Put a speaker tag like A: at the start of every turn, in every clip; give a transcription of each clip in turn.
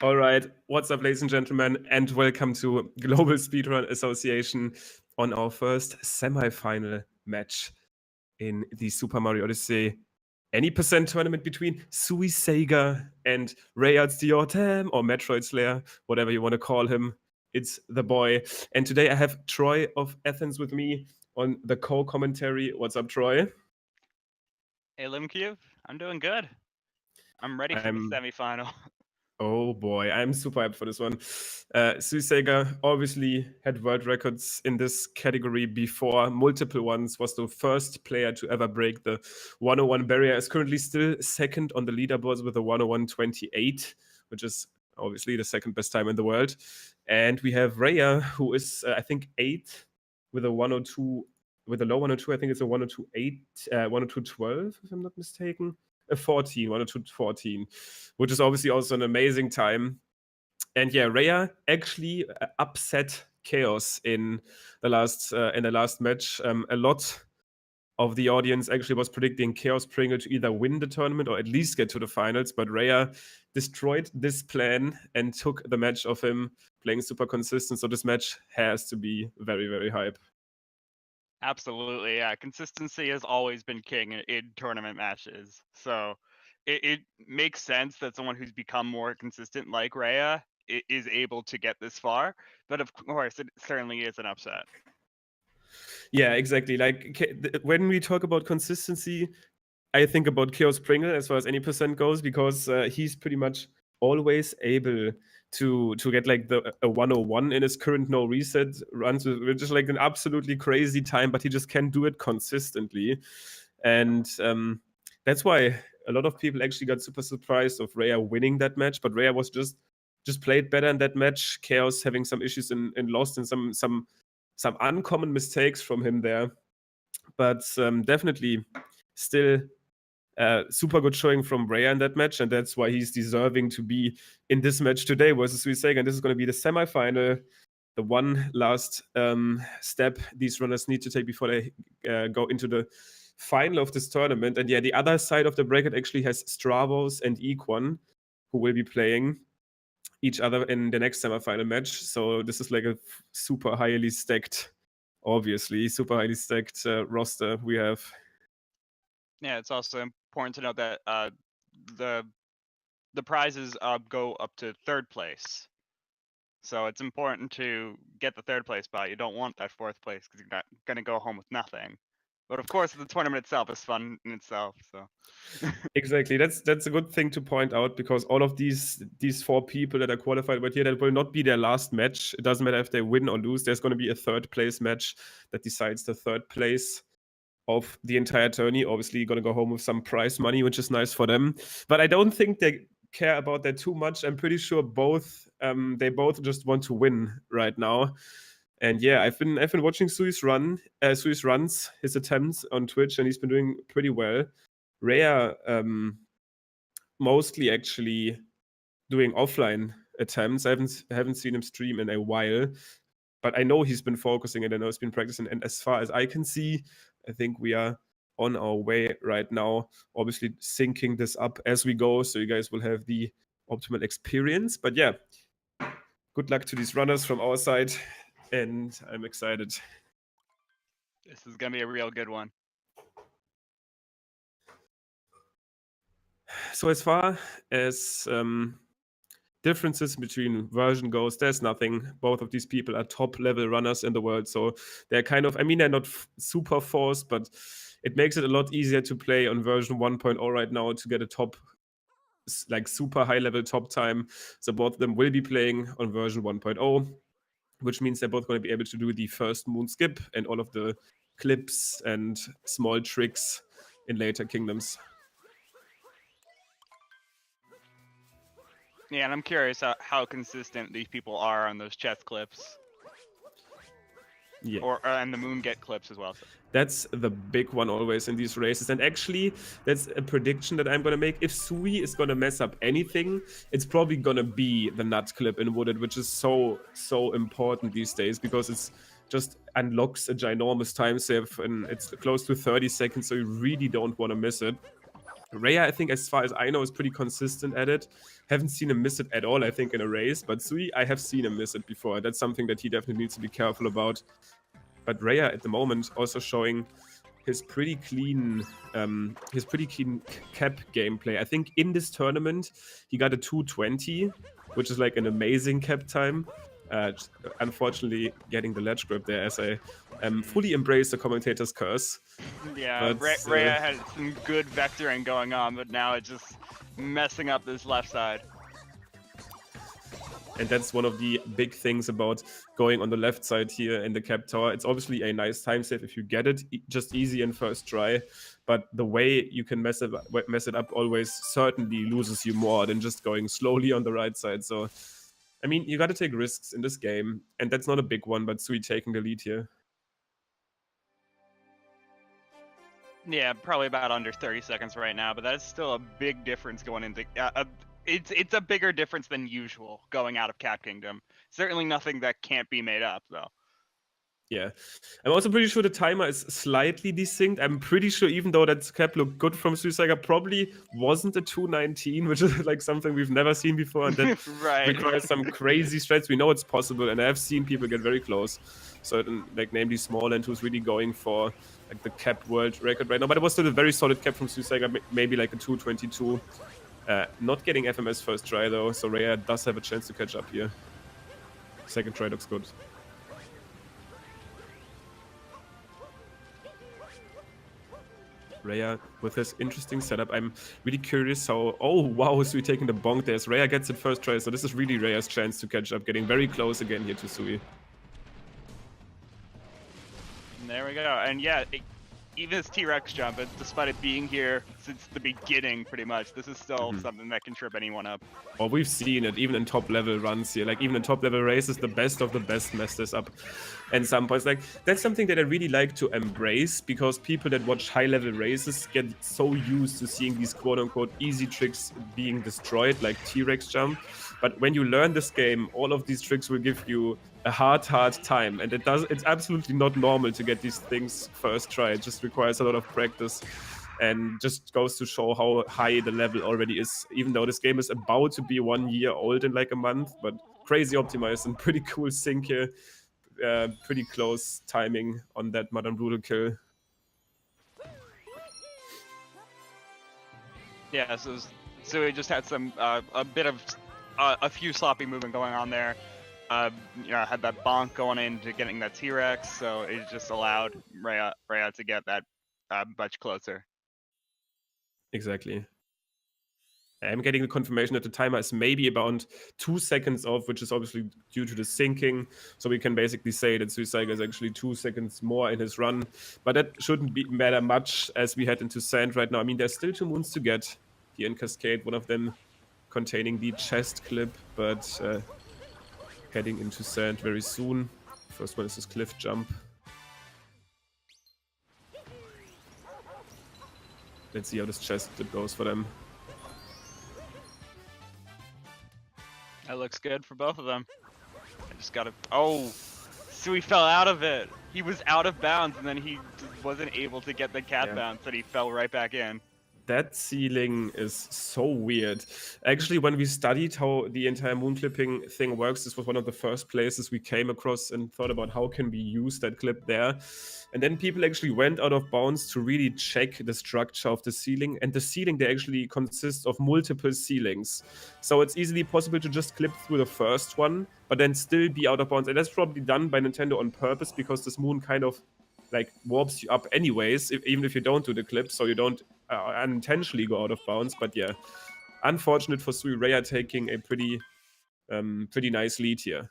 A: All right, what's up, ladies and gentlemen, and welcome to Global Speedrun Association on our first semi-final match in the Super Mario Odyssey any percent tournament between Suisaiga and Reyalsdiortem, or Metroid Slayer, whatever you want to call him. It's the boy. And today I have Troy of Athens with me on the co-commentary. What's up, Troy?
B: Hey, Limcube, I'm doing good. I'm ready for the semifinal.
A: Oh boy, I'm super hyped for this one. Suisaiga obviously had world records in this category before, multiple ones, was the first player to ever break the 101 barrier, is currently still second on the leaderboards with a 101.28, which is obviously the second best time in the world. And we have Rhea, who is, I think, 8th with a 102, with a low 102, I think it's a 102.8, 102.12, if I'm not mistaken. A 14, 102.14, which is obviously also an amazing time. And yeah, Rhea actually upset Chaos in the last match. A lot of the audience actually was predicting Chaos Pringle to either win the tournament or at least get to the finals, but Rhea destroyed this plan and took the match of him playing super consistent. So this match has to be very, very hype.
B: Absolutely, yeah. Consistency has always been king in tournament matches. So it makes sense that someone who's become more consistent like Rhea is able to get this far. But of course, it certainly is an upset.
A: Yeah, exactly. Like when we talk about consistency, I think about Chaos Pringle as far as any percent goes, because he's pretty much always able to get like a 101 in his current no reset runs, which is like an absolutely crazy time, but he just can't do it consistently. And that's why a lot of people actually got super surprised of Rhea winning that match, but Rhea was just played better in that match. Chaos having some issues in Lost and some uncommon mistakes from him there. But definitely still super good showing from Rhea in that match, and that's why he's deserving to be in this match today versus Suisaiga. And this is going to be the semifinal, the one last step these runners need to take before they go into the final of this tournament. And yeah, the other side of the bracket actually has Stravos and Equan, who will be playing each other in the next semifinal match. So this is like a super highly stacked, obviously, super highly stacked roster we have.
B: Yeah, it's also important to note that the prizes go up to third place. So it's important to get the third place spot. You don't want that fourth place because you're not going to go home with nothing. But of course, the tournament itself is fun in itself. So
A: exactly, that's a good thing to point out, because all of these 4 people that are qualified right here, that will not be their last match. It doesn't matter if they win or lose. There's going to be a third place match that decides the third place of the entire tourney. Obviously, you're going to go home with some prize money, which is nice for them. But I don't think they care about that too much. I'm pretty sure they both just want to win right now. And yeah, I've been watching Suis runs his attempts on Twitch, and he's been doing pretty well. Rhea mostly actually doing offline attempts. I haven't seen him stream in a while, but I know he's been focusing and I know he's been practicing. And as far as I can see, I think we are on our way right now. Obviously, syncing this up as we go, so you guys will have the optimal experience. But yeah, good luck to these runners from our side, and I'm excited.
B: this is going to be a real good one.
A: So as far as differences between version goes, there's nothing. Both of these people are top level runners in the world, so they're kind of, I mean, they're not super forced, but it makes it a lot easier to play on version 1.0 right now to get a top, like super high level top time. So both of them will be playing on version 1.0, which means they're both going to be able to do the first moon skip and all of the clips and small tricks in later kingdoms.
B: Yeah, and I'm curious how consistent these people are on those chess clips.
A: Yeah.
B: And the moon get clips as well. So.
A: That's the big one always in these races. And actually, that's a prediction that I'm going to make. If Sui is going to mess up anything, it's probably going to be the nut clip in Wooded, which is so important these days, because it's just unlocks a ginormous time save, and it's close to 30 seconds, so you really don't want to miss it. Rhea, I think, as far as I know, is pretty consistent at it. Haven't seen him miss it at all, I think, in a race. But Sui, I have seen him miss it before. That's something that he definitely needs to be careful about. But Rhea, at the moment, also showing his pretty clean cap gameplay. I think in this tournament, he got a 220, which is like an amazing cap time. Unfortunately, getting the ledge grip there as I fully embrace the commentator's curse.
B: Yeah, Rhea had some good vectoring going on, but now it's just messing up this left side.
A: And that's one of the big things about going on the left side here in the cap tower. It's obviously a nice time save if you get it just easy in first try, but the way you can mess it up always certainly loses you more than just going slowly on the right side. So, I mean, you got to take risks in this game, and that's not a big one, but Sui taking the lead here.
B: Yeah, probably about under 30 seconds right now, but that's still a big difference going into... It's a bigger difference than usual going out of Cap Kingdom. Certainly nothing that can't be made up, though.
A: Yeah. I'm also pretty sure the timer is slightly desynced. I'm pretty sure even though that cap looked good from SuisaigaW, probably wasn't a 219, which is like something we've never seen before, and that requires some crazy strats. We know it's possible, and I've seen people get very close. Certain, like namely Smallland, who's really going for like the cap world record right now. But it was still a very solid cap from SuisaigaW, maybe like a 222. Not getting FMS first try though, so Rhea does have a chance to catch up here. Second try looks good. Rhea with this interesting setup. I'm really curious how... Oh, wow, Sui taking the bonk there. Rhea gets it first try, so this is really Rhea's chance to catch up, getting very close again here to Sui.
B: And there we go. And yeah, even his T-Rex jump, despite it being here since the beginning, pretty much, this is still something that can trip anyone up.
A: Well, we've seen it even in top-level runs here. Like, even in top-level races, the best of the best mess this up. And some points, like, that's something that I really like to embrace, because people that watch high-level races get so used to seeing these quote-unquote easy tricks being destroyed, like T-Rex jump. But when you learn this game, all of these tricks will give you a hard time, and it's absolutely not normal to get these things first try. It just requires a lot of practice, and just goes to show how high the level already is, even though this game is about to be 1 year old in like a month. But crazy optimized and pretty cool sync here. Pretty close timing on that Madame Brutal kill.
B: Yeah, so we just had some a bit of a few sloppy movement going on there. You know, had that bonk going into getting that T-Rex, so it just allowed Rhea to get that much closer.
A: Exactly. I'm getting the confirmation that the timer is maybe about 2 seconds off, which is obviously due to the syncing. So we can basically say that SuisaigaW is actually 2 seconds more in his run. But that shouldn't matter much as we head into Sand right now. I mean, there's still 2 moons to get here in Cascade, one of them containing the chest clip, but heading into Sand very soon. First one is this cliff jump. Let's see how this chest clip goes for them.
B: That looks good for both of them. I just gotta... Oh! Sui fell out of it! He was out of bounds, and then he just wasn't able to get the cap bounce, but he fell right back in.
A: That ceiling is so weird. Actually, when we studied how the entire moon clipping thing works, this was one of the first places we came across and thought about how can we use that clip there. And then people actually went out of bounds to really check the structure of the ceiling. And the ceiling, they actually consists of multiple ceilings. So it's easily possible to just clip through the first one, but then still be out of bounds. And that's probably done by Nintendo on purpose, because this moon kind of like warps you up anyways, even if you don't do the clip, so you don't unintentionally go out of bounds. But yeah, unfortunate for Sui. Rhea taking a pretty nice lead here.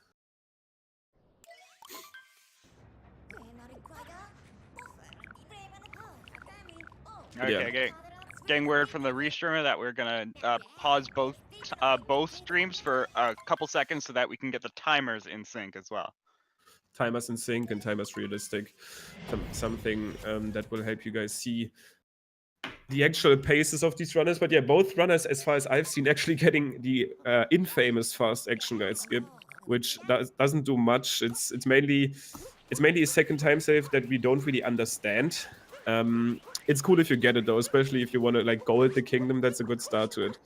B: Okay, getting word from the restreamer that we're gonna pause both streams for a couple seconds so that we can get the timers in sync as well.
A: Timers in sync and timers realistic. Something that will help you guys see the actual paces of these runners. But yeah, both runners, as far as I've seen, actually getting the infamous fast action guide skip, which doesn't do much. It's mainly a second time save that we don't really understand. it's cool if you get it though, especially if you want to like gold the kingdom. That's a good start to it.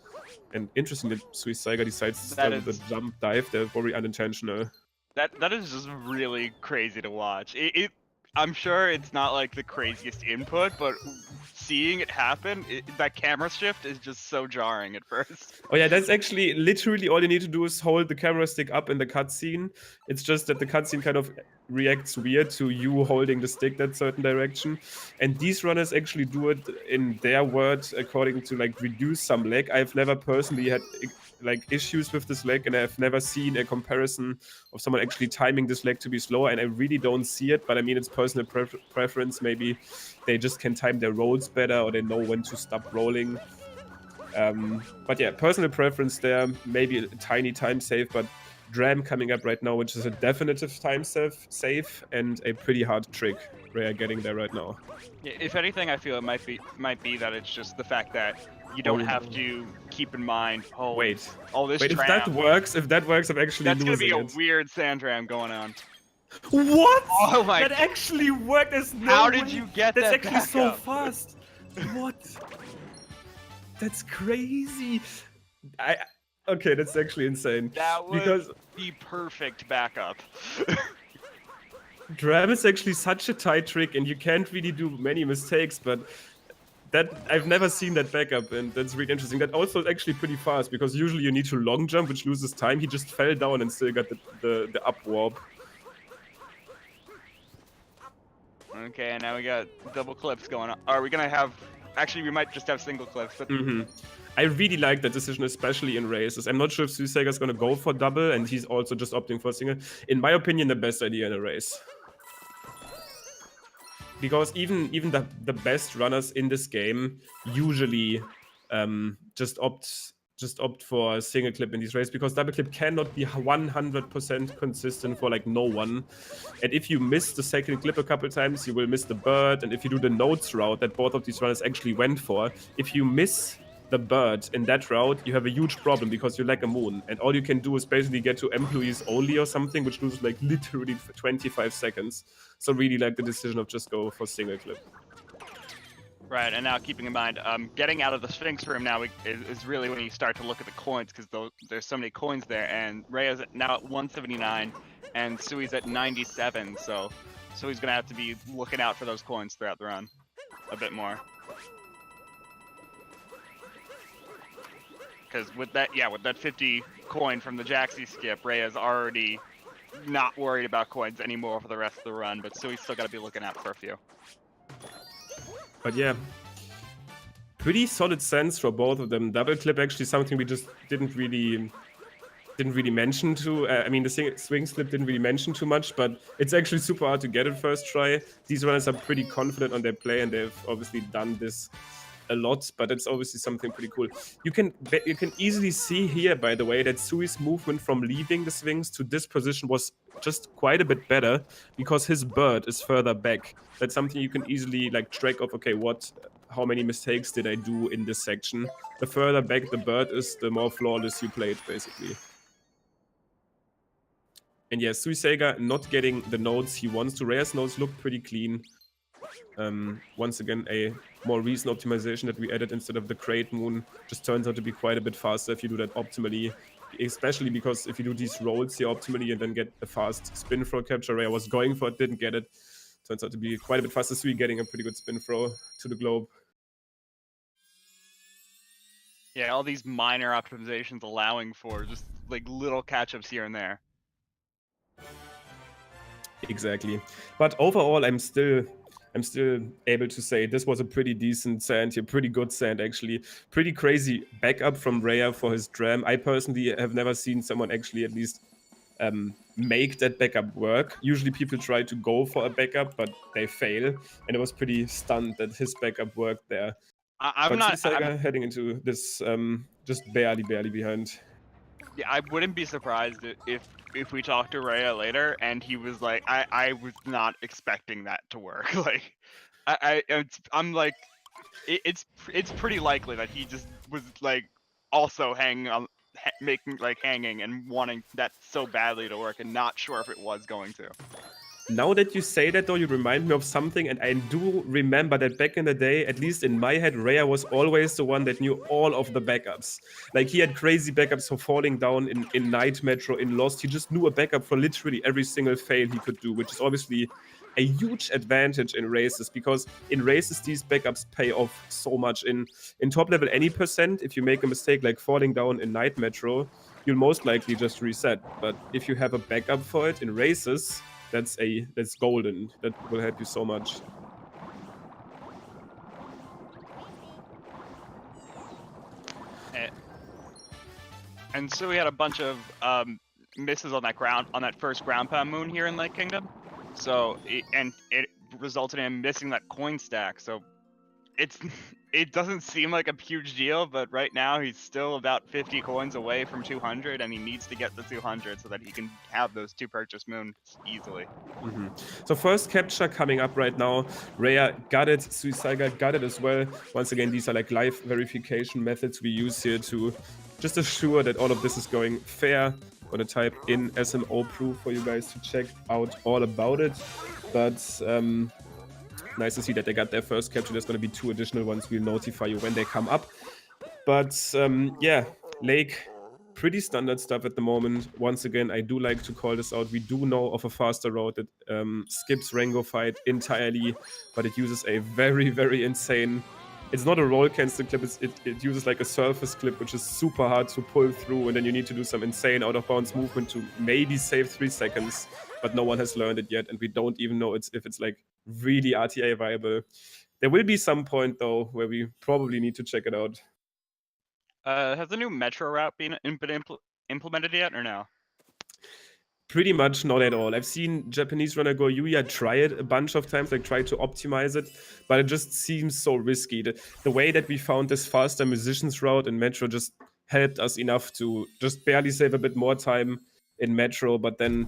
A: And interesting that SuisaigaW decides to start with a jump dive. They're very unintentional.
B: That is just really crazy to watch. I'm sure it's not like the craziest input, but seeing it happen, that camera shift is just so jarring at first.
A: Oh yeah, that's actually literally all you need to do is hold the camera stick up in the cutscene. It's just that the cutscene kind of reacts weird to you holding the stick that certain direction. And these runners actually do it in their words according to like reduce some lag. I've never personally had like issues with this lag, and I've never seen a comparison of someone actually timing this lag to be slower, and I really don't see it. But I mean, it's personal preference. Maybe they just can time their rolls better, or they know when to stop rolling. But yeah, personal preference there. Maybe a tiny time save, but Dram coming up right now, which is a definitive time save and a pretty hard trick. Rhea getting there right now.
B: Yeah, if anything, I feel it might be that it's just the fact that you don't have to keep in mind. Oh,
A: wait.
B: Oh, this.
A: Wait,
B: tram.
A: if that works, I'm actually
B: That's
A: losing
B: gonna be a weird sand ram going on.
A: What?
B: Oh my!
A: That actually worked. There's no
B: How
A: way.
B: did you get
A: That's
B: that?
A: actually so
B: up?
A: fast. What? That's crazy. Okay, that's actually insane.
B: That would
A: because
B: be perfect backup.
A: Dram is actually such a tight trick, and you can't really do many mistakes, but that I've never seen that backup, and that's really interesting. That also is actually pretty fast, because usually you need to long jump, which loses time. He just fell down and still got the up warp.
B: Okay, and now we got double clips going on. Are we gonna have... Actually, we might just have single clips, but...
A: I really like that decision, especially in races. I'm not sure if SuisaigaW's gonna go for double, and he's also just opting for single. In my opinion, the best idea in a race. Because even the best runners in this game usually just opt for a single clip in these races, because double clip cannot be 100% consistent for like no one. And if you miss the second clip a couple times, you will miss the bird. And if you do the notes route that both of these runners actually went for, if you miss the bird in that route, you have a huge problem, because you lack a moon, and all you can do is basically get to employees only or something, which loses like literally 25 seconds. So really like the decision of just go for single clip.
B: Right, and now keeping in mind, getting out of the Sphinx room now is really when you start to look at the coins, because there's so many coins there, and Rhea's now at 179, and Sui's at 97, so he's gonna have to be looking out for those coins throughout the run a bit more. Because with that 50 coin from the Jaxi skip, Rhea's already not worried about coins anymore for the rest of the run, but Sui's still got to be looking out for a few.
A: But yeah, pretty solid sense for both of them. Double clip actually something we just didn't really mention to. I mean, the swing slip didn't really mention too much, but it's actually super hard to get it first try. These runners are pretty confident on their play, and they've obviously done this a lot, but it's obviously something pretty cool. You can easily see here, by the way, that Sui's movement from leaving the swings to this position was just quite a bit better, because his bird is further back. That's something you can easily like track of, okay, how many mistakes did I do in this section? The further back the bird is, the more flawless you played, basically. And yeah, SuisaigaW not getting the nodes he wants to. Rhea's nodes look pretty clean. Once again, a more recent optimization that we added instead of the crate moon just turns out to be quite a bit faster if you do that optimally, especially because if you do these rolls here optimally and then get a fast spin throw capture. Rhea was going for it, didn't get it. Turns out to be quite a bit faster. Sui getting a pretty good spin throw to the globe.
B: Yeah, all these minor optimizations allowing for just like little catch-ups here and there.
A: Exactly. But overall, I'm still able to say this was a pretty decent sand here, pretty good sand actually. Pretty crazy backup from Rhea for his dram. I personally have never seen someone actually at least make that backup work. Usually people try to go for a backup, but they fail. And I was pretty stunned that his backup worked there.
B: I'm
A: heading into this just barely behind.
B: Yeah, I wouldn't be surprised if we talked to Rhea later and he was like, I was not expecting that to work. Like, I'm like, it's pretty likely that he just was like also hanging and wanting that so badly to work and not sure if it was going to.
A: Now that you say that, though, you remind me of something, and I do remember that back in the day, at least in my head, Raya was always the one that knew all of the backups. Like, he had crazy backups for falling down in Night Metro, in Lost. He just knew a backup for literally every single fail he could do, which is obviously a huge advantage in races, because in races, these backups pay off so much. In top level, any percent, if you make a mistake like falling down in Night Metro, you'll most likely just reset. But if you have a backup for it in races, that's golden. That will help you so much.
B: And so we had a bunch of misses on that first ground pound moon here in Lake Kingdom. So it resulted in him missing that coin stack. So it doesn't seem like a huge deal, but right now he's still about 50 coins away from 200, and he needs to get the 200 so that he can have those 2 purchase moons easily.
A: So first capture coming up right now. Raya got it, Suisaiga got it as well. Once again, these are like live verification methods we use here to just assure that all of this is going fair. I'm gonna type in SMO proof for you guys to check out all about it. But nice to see that they got their first capture. There's going to be 2 additional ones. We'll notify you when they come up. But yeah, Lake, pretty standard stuff at the moment. Once again, I do like to call this out. We do know of a faster route that skips Rango fight entirely, but it uses a very, very insane... It's not a roll cancel clip, it uses like a surface clip, which is super hard to pull through, and then you need to do some insane out-of-bounds movement to maybe save 3 seconds, but no one has learned it yet, and we don't even know if it's like really RTA viable. There will be some point, though, where we probably need to check it out.
B: Has the new Metro route been implemented yet, or no?
A: Pretty much not at all. I've seen Japanese runner Yuya try it a bunch of times, like try to optimize it, but it just seems so risky. The way that we found this faster musicians route in Metro just helped us enough to just barely save a bit more time in Metro, but then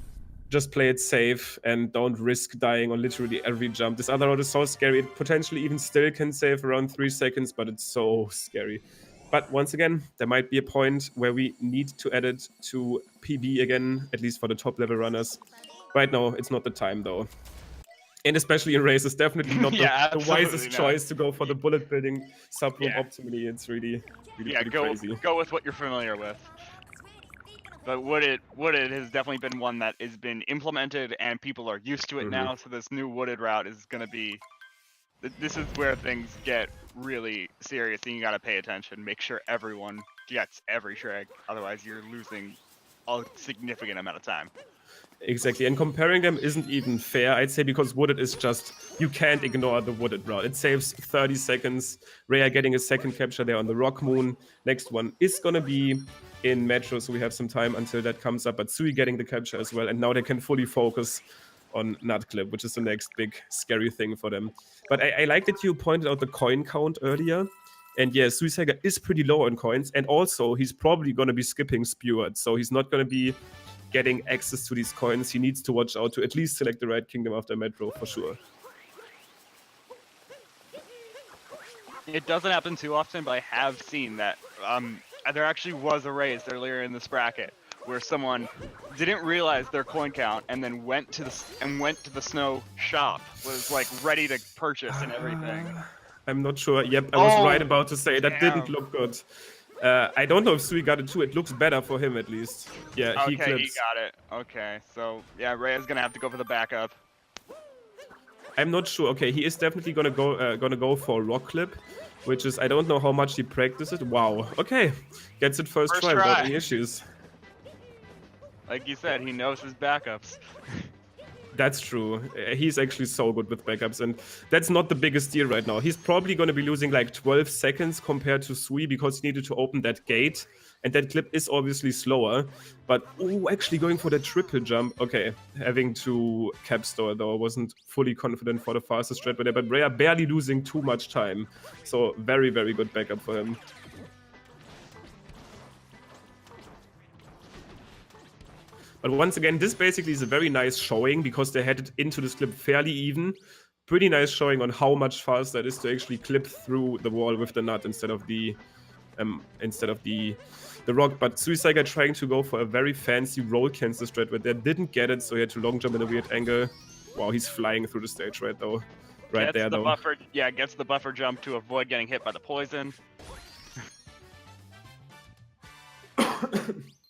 A: just play it safe and don't risk dying on literally every jump. This other route is so scary. It potentially even still can save around 3 seconds, but it's so scary. But once again, there might be a point where we need to add it to PB again, at least for the top level runners. Right now, it's not the time though. And especially in races, definitely not the wisest choice to go for the bullet building sub-room optimally. It's really crazy.
B: Go with what you're familiar with. But Wooded has definitely been one that has been implemented, and people are used to it now. So this new Wooded route is going to be... This is where things get really serious, and you gotta pay attention. Make sure everyone gets every trick, otherwise you're losing a significant amount of time.
A: Exactly, and comparing them isn't even fair, I'd say, because Wooded is just... You can't ignore the Wooded route. It saves 30 seconds. Raya getting a second capture there on the Rock Moon. Next one is gonna be in Metro, so we have some time until that comes up, but Sui getting the capture as well, and now they can fully focus on Nut Clip, which is the next big scary thing for them. But I like that you pointed out the coin count earlier. And yeah, Suisaiga is pretty low on coins. And also, he's probably going to be skipping Speward. So he's not going to be getting access to these coins. He needs to watch out to at least select the right kingdom after Metro, for sure.
B: It doesn't happen too often, but I have seen that there actually was a race earlier in this bracket where someone didn't realize their coin count and then went to the snow shop, was like ready to purchase and everything.
A: I'm not sure. Yep, I was right about to say that didn't look good. I don't know if Sui got it too. It looks better for him at least. Yeah,
B: okay,
A: he clips.
B: He got it. Okay, so yeah, Raya's gonna have to go for the backup.
A: I'm not sure. Okay, he is definitely gonna go for a rock clip, which is, I don't know how much he practiced it. Wow. Okay, gets it first try without any issues.
B: Like you said, he knows his backups.
A: That's true. He's actually so good with backups, and that's not the biggest deal right now. He's probably going to be losing like 12 seconds compared to Sui because he needed to open that gate, and that clip is obviously slower. But, oh, actually going for the triple jump. Okay, having to capstore, though. I wasn't fully confident for the fastest strat there, but Raya barely losing too much time. So, very, very good backup for him. But once again, this basically is a very nice showing because they headed into this clip fairly even. Pretty nice showing on how much faster it is to actually clip through the wall with the nut instead of the rock. But Suisaiga trying to go for a very fancy roll cancel strat, but they didn't get it, so he had to long jump in a weird angle. Wow, he's flying through the stage right there,
B: Gets
A: though.
B: the buffer jump to avoid getting hit by the poison.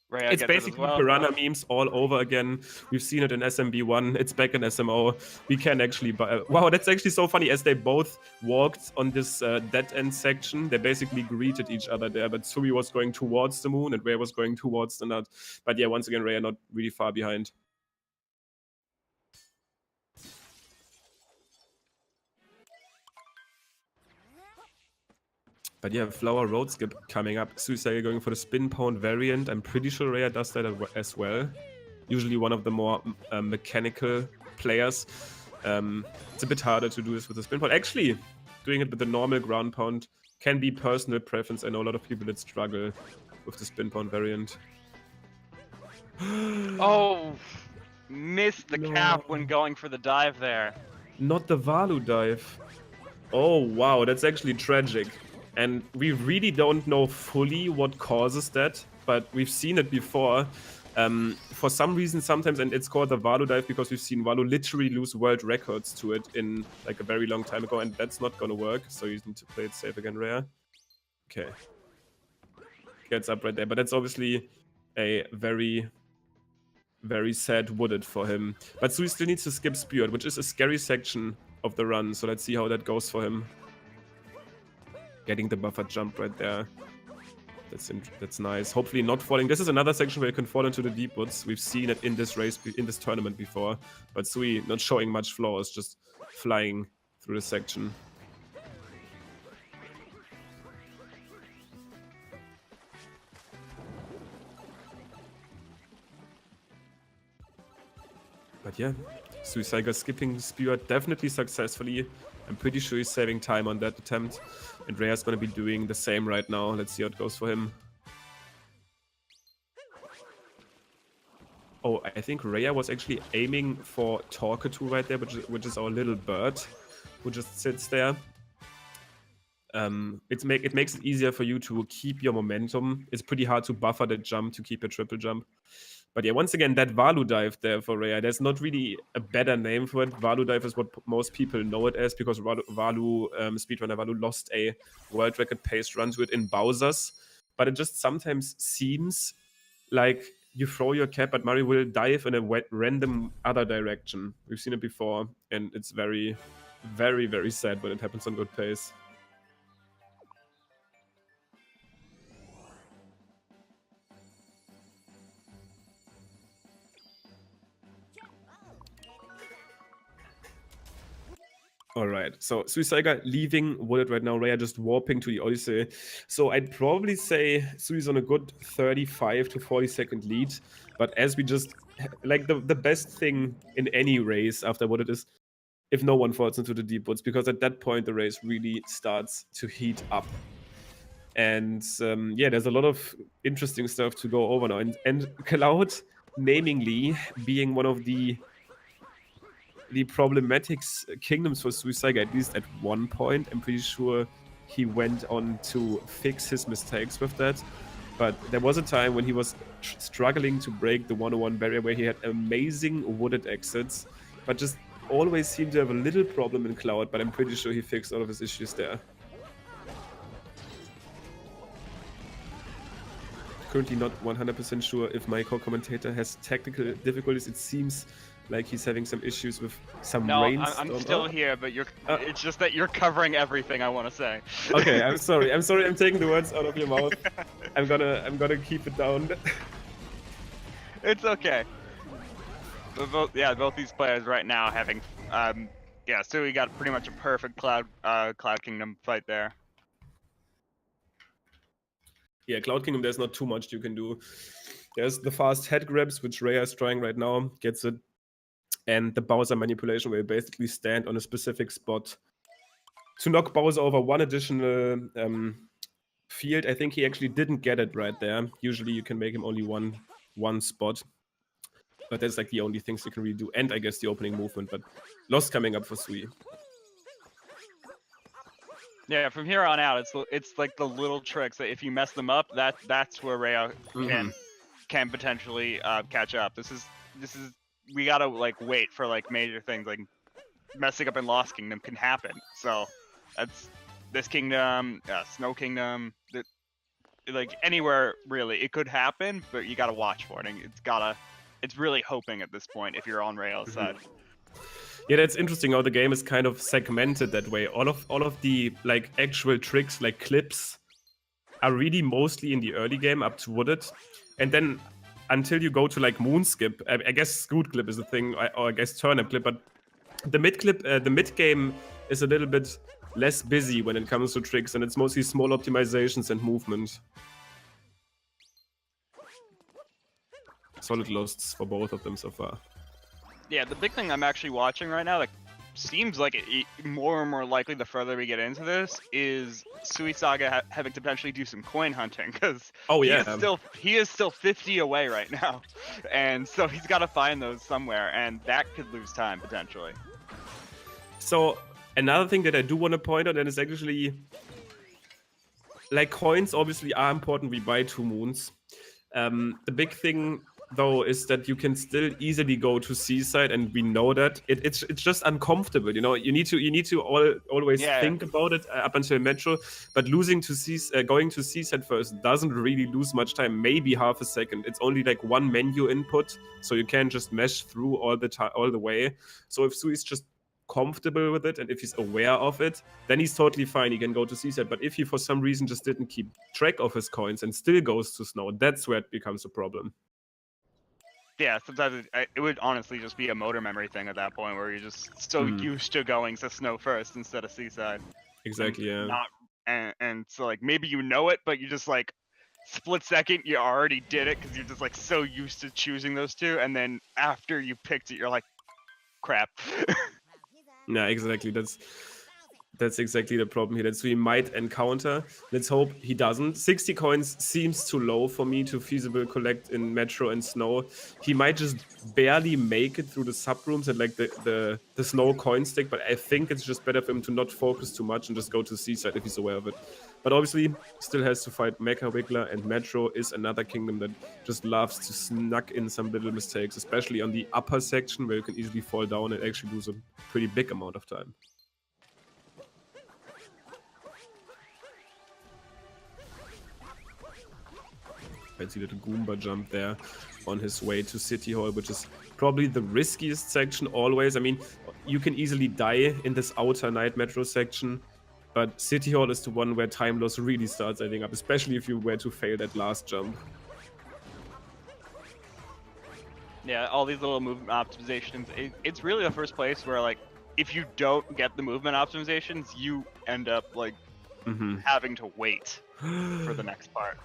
B: Rhea
A: It's
B: gets
A: basically
B: it as well.
A: Piranha memes all over again. We've seen it in SMB1. It's back in SMO. We can actually buy... Wow, that's actually so funny. As they both walked on this dead end section, they basically greeted each other there. But Sui was going towards the moon and Rhea was going towards the nut. But yeah, once again, Rhea not really far behind. But yeah, Flower Road Skip coming up. Suisaiga going for the spin pound variant. I'm pretty sure Rhea does that as well. Usually one of the more mechanical players. It's a bit harder to do this with the spin pound. Actually, doing it with the normal ground pound can be personal preference. I know a lot of people that struggle with the spin pound variant.
B: Oh, missed the cap when going for the dive there.
A: Not the Valu dive. Oh, wow, that's actually tragic. And we really don't know fully what causes that, but we've seen it before. For some reason, sometimes, and it's called the Valu dive because we've seen Valu literally lose world records to it in like a very long time ago, and that's not gonna work. So you need to play it safe again, Rhea. Okay. Gets up right there, but that's obviously a very, very sad wooded for him. But Sui still needs to skip Spear, which is a scary section of the run. So let's see how that goes for him. Getting the buffer jump right there. That's nice. Hopefully not falling. This is another section where you can fall into the deep woods. We've seen it in this race, in this tournament before. But Sui not showing much flaws, just flying through the section. But yeah, Suisaiga skipping Spear definitely successfully. I'm pretty sure he's saving time on that attempt. And Rhea's gonna be doing the same right now. Let's see how it goes for him. Oh, I think Rhea was actually aiming for Torkatu right there, which is our little bird who just sits there. It makes it easier for you to keep your momentum. It's pretty hard to buffer the jump to keep a triple jump. But yeah, once again, that Valu dive there for Rhea, there's not really a better name for it. Valu dive is what most people know it as because Valu, speedrunner Valu lost a world record paced run to it in Bowser's. But it just sometimes seems like you throw your cap, but Mario will dive in a random other direction. We've seen it before, and it's very, very, very sad when it happens on good pace. Alright, so Suisaiga leaving Wooded right now, Rhea just warping to the Odyssey. So I'd probably say Sui's on a good 35 to 40 second lead. But as we just, like the best thing in any race after Wooded is if no one falls into the deep woods, because at that point the race really starts to heat up. And yeah, there's a lot of interesting stuff to go over now. And Cloud, namingly, being one of the problematic kingdoms for Suisaiga, at least at one point. I'm pretty sure he went on to fix his mistakes with that. But there was a time when he was struggling to break the 101 barrier where he had amazing wooded exits, but just always seemed to have a little problem in Cloud, but I'm pretty sure he fixed all of his issues there. Currently not 100% sure if my co-commentator has technical difficulties. It seems like he's having some issues with some rain.
B: I'm still here, but it's just that you're covering everything I want to say.
A: Okay, I'm sorry. I'm taking the words out of your mouth. I'm gonna keep it down.
B: It's okay. Both these players right now having so we got pretty much a perfect Cloud Kingdom fight there.
A: Yeah, Cloud Kingdom, there's not too much you can do. There's the fast head grabs, which Rhea is trying right now, gets it. And the Bowser manipulation, where you basically stand on a specific spot to knock Bowser over one additional field. I think he actually didn't get it right there. Usually you can make him only one spot. But that's like the only things you can really do. And I guess the opening movement, but loss coming up for Sui.
B: Yeah, from here on out, it's like the little tricks that if you mess them up, that's where Rhea can potentially catch up. This is we gotta like wait for like major things like messing up in Lost Kingdom can happen. So that's this kingdom, Snow Kingdom, like anywhere really, it could happen, but you gotta watch for it. And it's really hoping at this point if you're on Rail's side.
A: Yeah, that's interesting how the game is kind of segmented that way. All of the like actual tricks, like clips, are really mostly in the early game up to Wooded, and then until you go to like Moonskip, I guess Scoot Clip is a thing, or I guess Turnip Clip, but the mid clip, the mid game is a little bit less busy when it comes to tricks, and it's mostly small optimizations and movement. Solid losts for both of them so far.
B: Yeah, the big thing I'm actually watching right now, like, seems like more and more likely the further we get into this, is Suisaiga having to potentially do some coin hunting, because he is still 50 away right now, and so he's got to find those somewhere, and that could lose time potentially.
A: So another thing that I do want to point out, and is actually, like, coins obviously are important. We buy 2 moons. The big thing though is that you can still easily go to Seaside, and we know that it's just uncomfortable. You know, you need to always think about it up until Metro, but losing to going to Seaside first doesn't really lose much time. Maybe half a second. It's only like 1 menu input, so you can't just mesh through all the way. So if Sui is just comfortable with it and if he's aware of it, then he's totally fine. He can go to Seaside. But if he for some reason just didn't keep track of his coins and still goes to Snow, that's where it becomes a problem.
B: Yeah, sometimes it would honestly just be a motor memory thing at that point, where you're just so used to going to Snow first instead of Seaside.
A: Exactly, yeah.
B: And so like maybe you know it, but you just like split second you already did it because you're just like so used to choosing those two, and then after you picked it, you're like, crap.
A: Yeah, exactly. That's exactly the problem here that we might encounter. Let's hope he doesn't. 60 coins seems too low for me to feasible collect in Metro and Snow. He might just barely make it through the subrooms and like the Snow coin stick, but I think it's just better for him to not focus too much and just go to Seaside if he's aware of it. But obviously, still has to fight Mecha Wiggler, and Metro is another kingdom that just loves to snuck in some little mistakes, especially on the upper section where you can easily fall down and actually lose a pretty big amount of time. I see that Goomba jump there on his way to City Hall, which is probably the riskiest section always. I mean, you can easily die in this outer night metro section, but City Hall is the one where time loss really starts adding up, especially if you were to fail that last jump.
B: Yeah, all these little movement optimizations, it's really the first place where, like, if you don't get the movement optimizations, you end up, like, having to wait for the next part.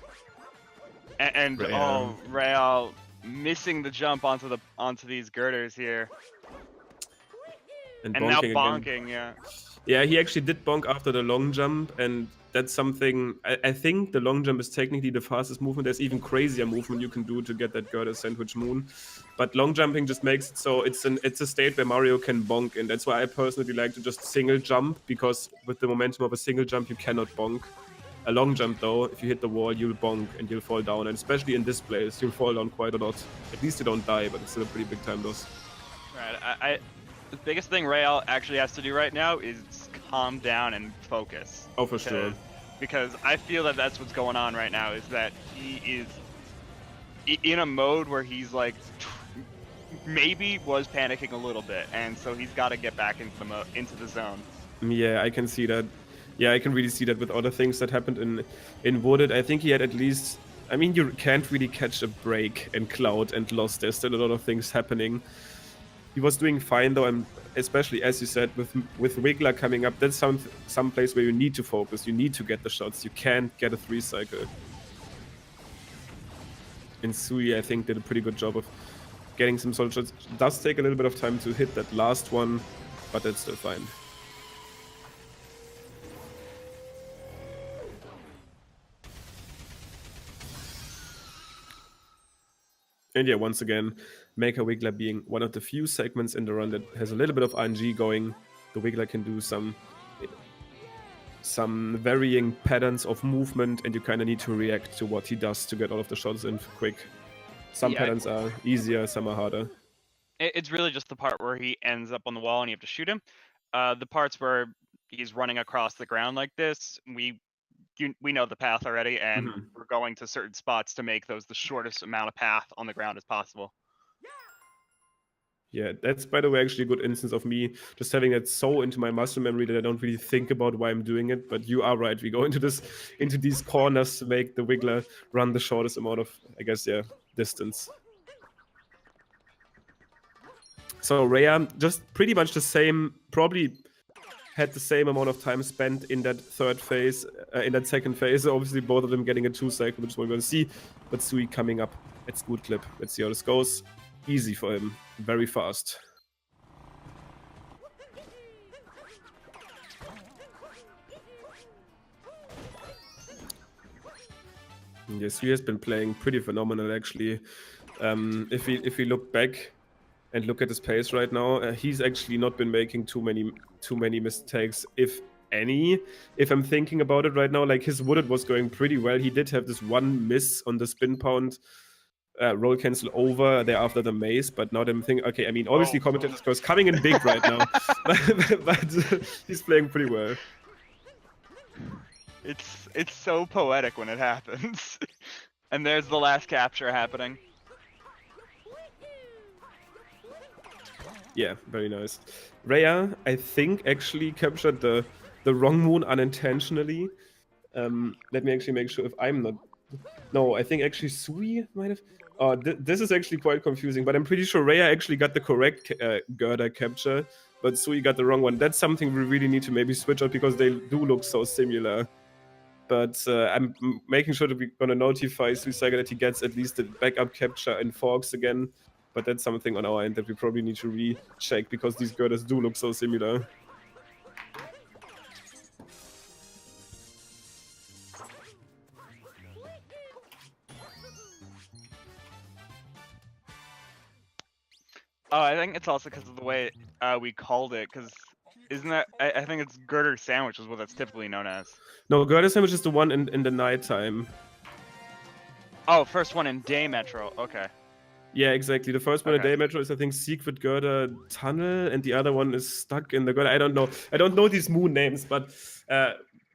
B: And oh, Reyal missing the jump onto these girders here. And now bonking, yeah.
A: Yeah, he actually did bonk after the long jump, and that's something, I think the long jump is technically the fastest movement. There's even crazier movement you can do to get that girder sandwich moon. But long jumping just makes it so it's a state where Mario can bonk, and that's why I personally like to just single jump, because with the momentum of a single jump you cannot bonk. A long jump though, if you hit the wall, you'll bonk and you'll fall down, and especially in this place, you'll fall down quite a lot. At least you don't die, but it's still a pretty big time loss.
B: Right, the biggest thing Reyal actually has to do right now is calm down and focus.
A: Oh, for sure.
B: Because I feel that that's what's going on right now, is that he is in a mode where he's like, maybe was panicking a little bit, and so he's got to get back into the zone.
A: Yeah, I can see that. Yeah, I can really see that with other things that happened in Wooded. I think he had at least... I mean, you can't really catch a break in Cloud and Lost. There's still a lot of things happening. He was doing fine though, and especially as you said, with Wiggler coming up, that's some place where you need to focus. You need to get the shots. You can't get a 3 cycle. And Sui, I think, did a pretty good job of getting some solid shots. It does take a little bit of time to hit that last one, but that's still fine. And yeah, once again, Mecha Wiggler being one of the few segments in the run that has a little bit of RNG going. The Wiggler can do some varying patterns of movement, and you kind of need to react to what he does to get all of the shots in quick. Some patterns are easier, some are harder.
B: It's really just the part where he ends up on the wall and you have to shoot him. The parts where he's running across the ground like this, we know the path already, and we're going to certain spots to make those the shortest amount of path on the ground as possible.
A: Yeah, that's, by the way, actually a good instance of me just having that so into my muscle memory that I don't really think about why I'm doing it. But you are right. We go into these corners to make the Wiggler run the shortest amount of, I guess, yeah, distance. So Rhea, just pretty much the same, probably had the same amount of time spent in that in that second phase. Obviously, both of them getting a 2-cycle, which is what we're going to see. But Sui coming up at good clip. Let's see how this goes. Easy for him. Very fast. Yes, he has been playing pretty phenomenal, actually. If we look back and look at his pace right now, he's actually not been making too many mistakes, if any. If I'm thinking about it right now, like his wooded was going pretty well. He did have this one miss on the spin pound. Roll cancel over there after the maze, but now I'm thinking, okay, I mean, obviously Commentators goes coming in big right now, but he's playing pretty well.
B: It's so poetic when it happens. And there's the last capture happening.
A: Yeah, very nice. Rhea, I think, actually captured the wrong moon unintentionally. Let me actually make sure if I'm not... No, I think actually Sui might have... this is actually quite confusing, but I'm pretty sure Rhea actually got the correct girder capture, but Sui got the wrong one. That's something we really need to maybe switch out because they do look so similar. But I'm making sure that we're going to notify SuisaigaW that he gets at least the backup capture in Forks again. But that's something on our end that we probably need to recheck because these girders do look so similar.
B: Oh, I think it's also because of the way we called it, because isn't that... I think it's girder sandwich is what that's typically known as.
A: No, girder sandwich is the one in the nighttime.
B: Oh, first one in day metro, okay.
A: Yeah, exactly. The first one in day metro is, I think, Secret Girder Tunnel, and the other one is stuck in the girder. I don't know. I don't know these moon names, but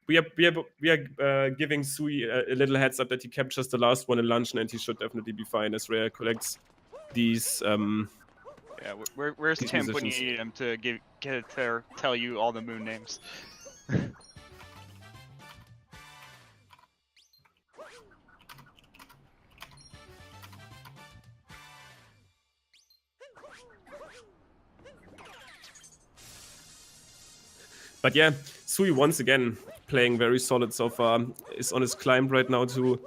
A: we are giving Sui a little heads up that he captures the last one in luncheon, and he should definitely be fine as Rhea collects these.
B: Yeah, where's Tim when you need him to tell you all the moon names?
A: But yeah, Sui once again playing very solid so far. Is on his climb right now to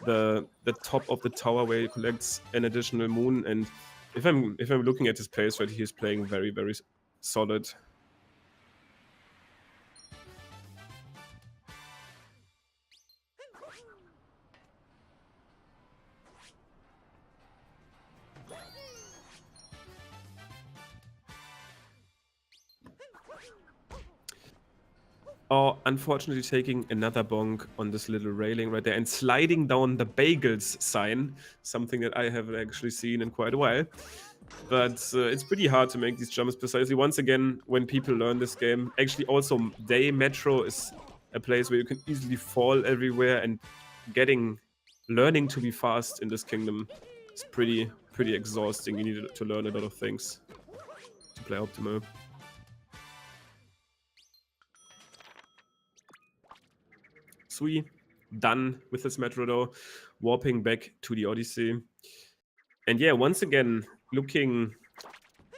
A: the top of the tower where he collects an additional moon. And if I'm looking at his pace right, he's playing very, very solid. Oh, unfortunately taking another bonk on this little railing right there and sliding down the bagels sign, something that I haven't actually seen in quite a while. But it's pretty hard to make these jumps precisely. Once again, when people learn this game, actually also day metro is a place where you can easily fall everywhere, and learning to be fast in this kingdom is pretty exhausting. You need to learn a lot of things to play optimal. Sui done with this metro though, warping back to the Odyssey. And yeah, once again, looking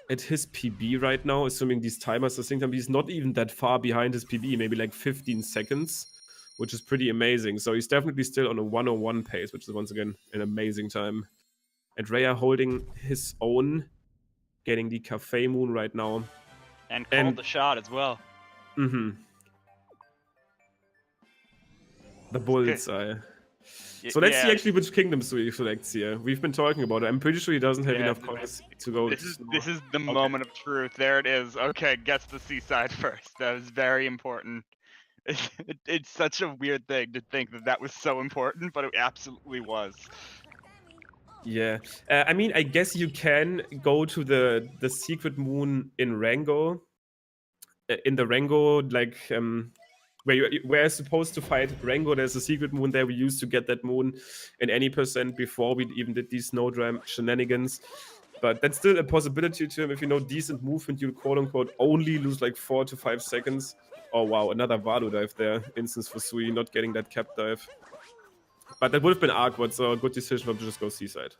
A: at his PB right now, assuming these timers are synced, he's not even that far behind his PB, maybe like 15 seconds, which is pretty amazing. So he's definitely still on a 101 pace, which is once again an amazing time. And Rhea holding his own, getting the Cafe Moon right now.
B: And called the shot as well.
A: The bullseye. So let's see actually which kingdom Sui selects here. We've been talking about it. I'm pretty sure he doesn't have enough coins to go.
B: This is the moment of truth. There it is. Okay, gets the seaside first. That was very important. It's such a weird thing to think that was so important, but it absolutely was.
A: Yeah, I mean, I guess you can go to the secret moon in Rango. In the Rango, like where you're supposed to fight Rango, there's a secret moon there. We used to get that moon in any percent before we even did these snowdram shenanigans. But that's still a possibility to him. If you know decent movement, you'll quote unquote only lose like 4 to 5 seconds. Oh wow, another Valo dive there. Instance for Sui not getting that cap dive. But that would have been awkward, so a good decision for him to just go seaside.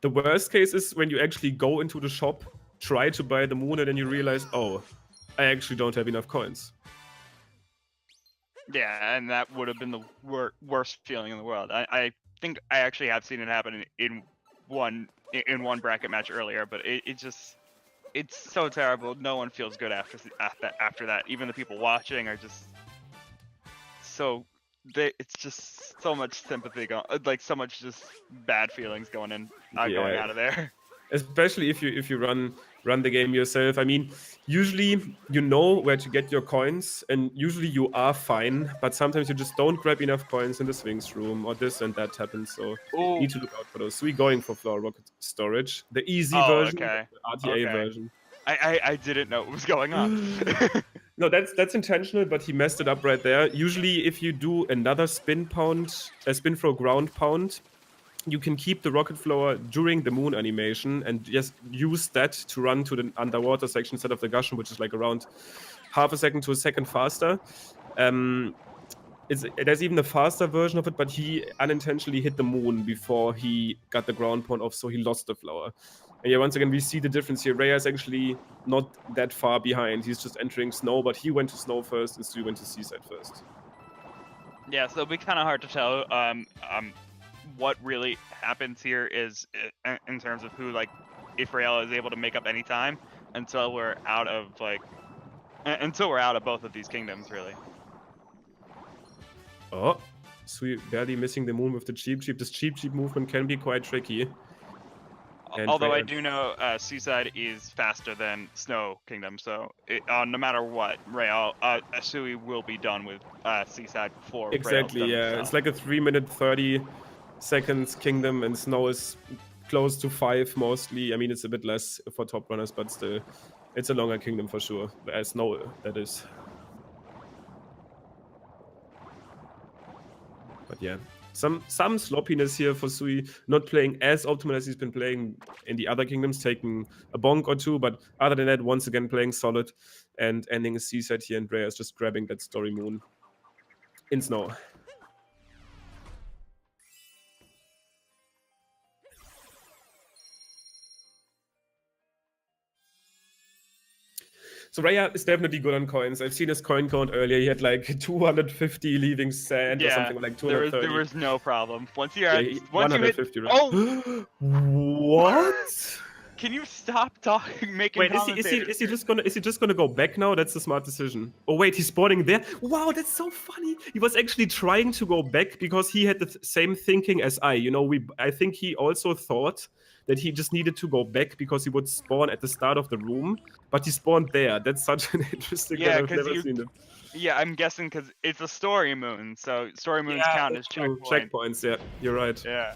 A: The worst case is when you actually go into the shop, try to buy the moon, and then you realize, oh, I actually don't have enough coins.
B: Yeah, and that would have been the worst feeling in the world. I think I actually have seen it happen in one bracket match earlier, but it's so terrible. No one feels good after that. Even the people watching are just it's just so much sympathy going, like so much just bad feelings going out of there.
A: Especially if you run the game yourself. I mean, usually you know where to get your coins, and usually you are fine. But sometimes you just don't grab enough coins in the swings room, or this and that happens. So you need to look out for those. So we're going for floor rocket storage, the easy version,
B: okay.
A: the RTA version.
B: I didn't know what was going on.
A: No, that's intentional, but he messed it up right there. Usually, if you do another spin throw ground pound, you can keep the rocket flower during the moon animation and just use that to run to the underwater section instead of the Gushen, which is like around half a second to a second faster. There's even a faster version of it, but he unintentionally hit the moon before he got the ground pound off, so he lost the flower. And yeah, once again, we see the difference here. Rhea is actually not that far behind. He's just entering snow, but he went to snow first and Stu went to seaside first.
B: Yeah, so it'll be kind of hard to tell what really happens here is in terms of who, like, if Rael is able to make up any time until we're out of both of these kingdoms, really.
A: Oh, Sui barely missing the moon with the cheap. This cheap movement can be quite tricky.
B: And although I do know Seaside is faster than Snow Kingdom, so no matter what, Rael, Sui will be done with Seaside before
A: exactly. Yeah, it's like a 3 minute 30 seconds kingdom, and Snow is close to 5 mostly. I mean, it's a bit less for top runners, but still, it's a longer kingdom for sure. Snow, that is. But yeah, some sloppiness here for Sui, not playing as optimal as he's been playing in the other kingdoms, taking a bonk or two, but other than that, once again playing solid and ending a seaside here, and Rhea is just grabbing that story moon in snow. So Rhea is definitely good on coins. I've seen his coin count earlier. He had like 250 leaving sand or something like 230.
B: There was no problem. Once you're at
A: 150,
B: you hit,
A: right? Oh, what?
B: Can you stop talking? Wait,
A: is he just gonna go back now? That's a smart decision. Oh wait, he's spawning there. Wow, that's so funny. He was actually trying to go back because he had the same thinking as I. You know, I think he also thought that he just needed to go back because he would spawn at the start of the room, but he spawned there. That's such an interesting.
B: Yeah,
A: I've never seen it.
B: Yeah, I'm guessing because it's a story moon, so story moons count as
A: checkpoints. Yeah, you're right.
B: Yeah.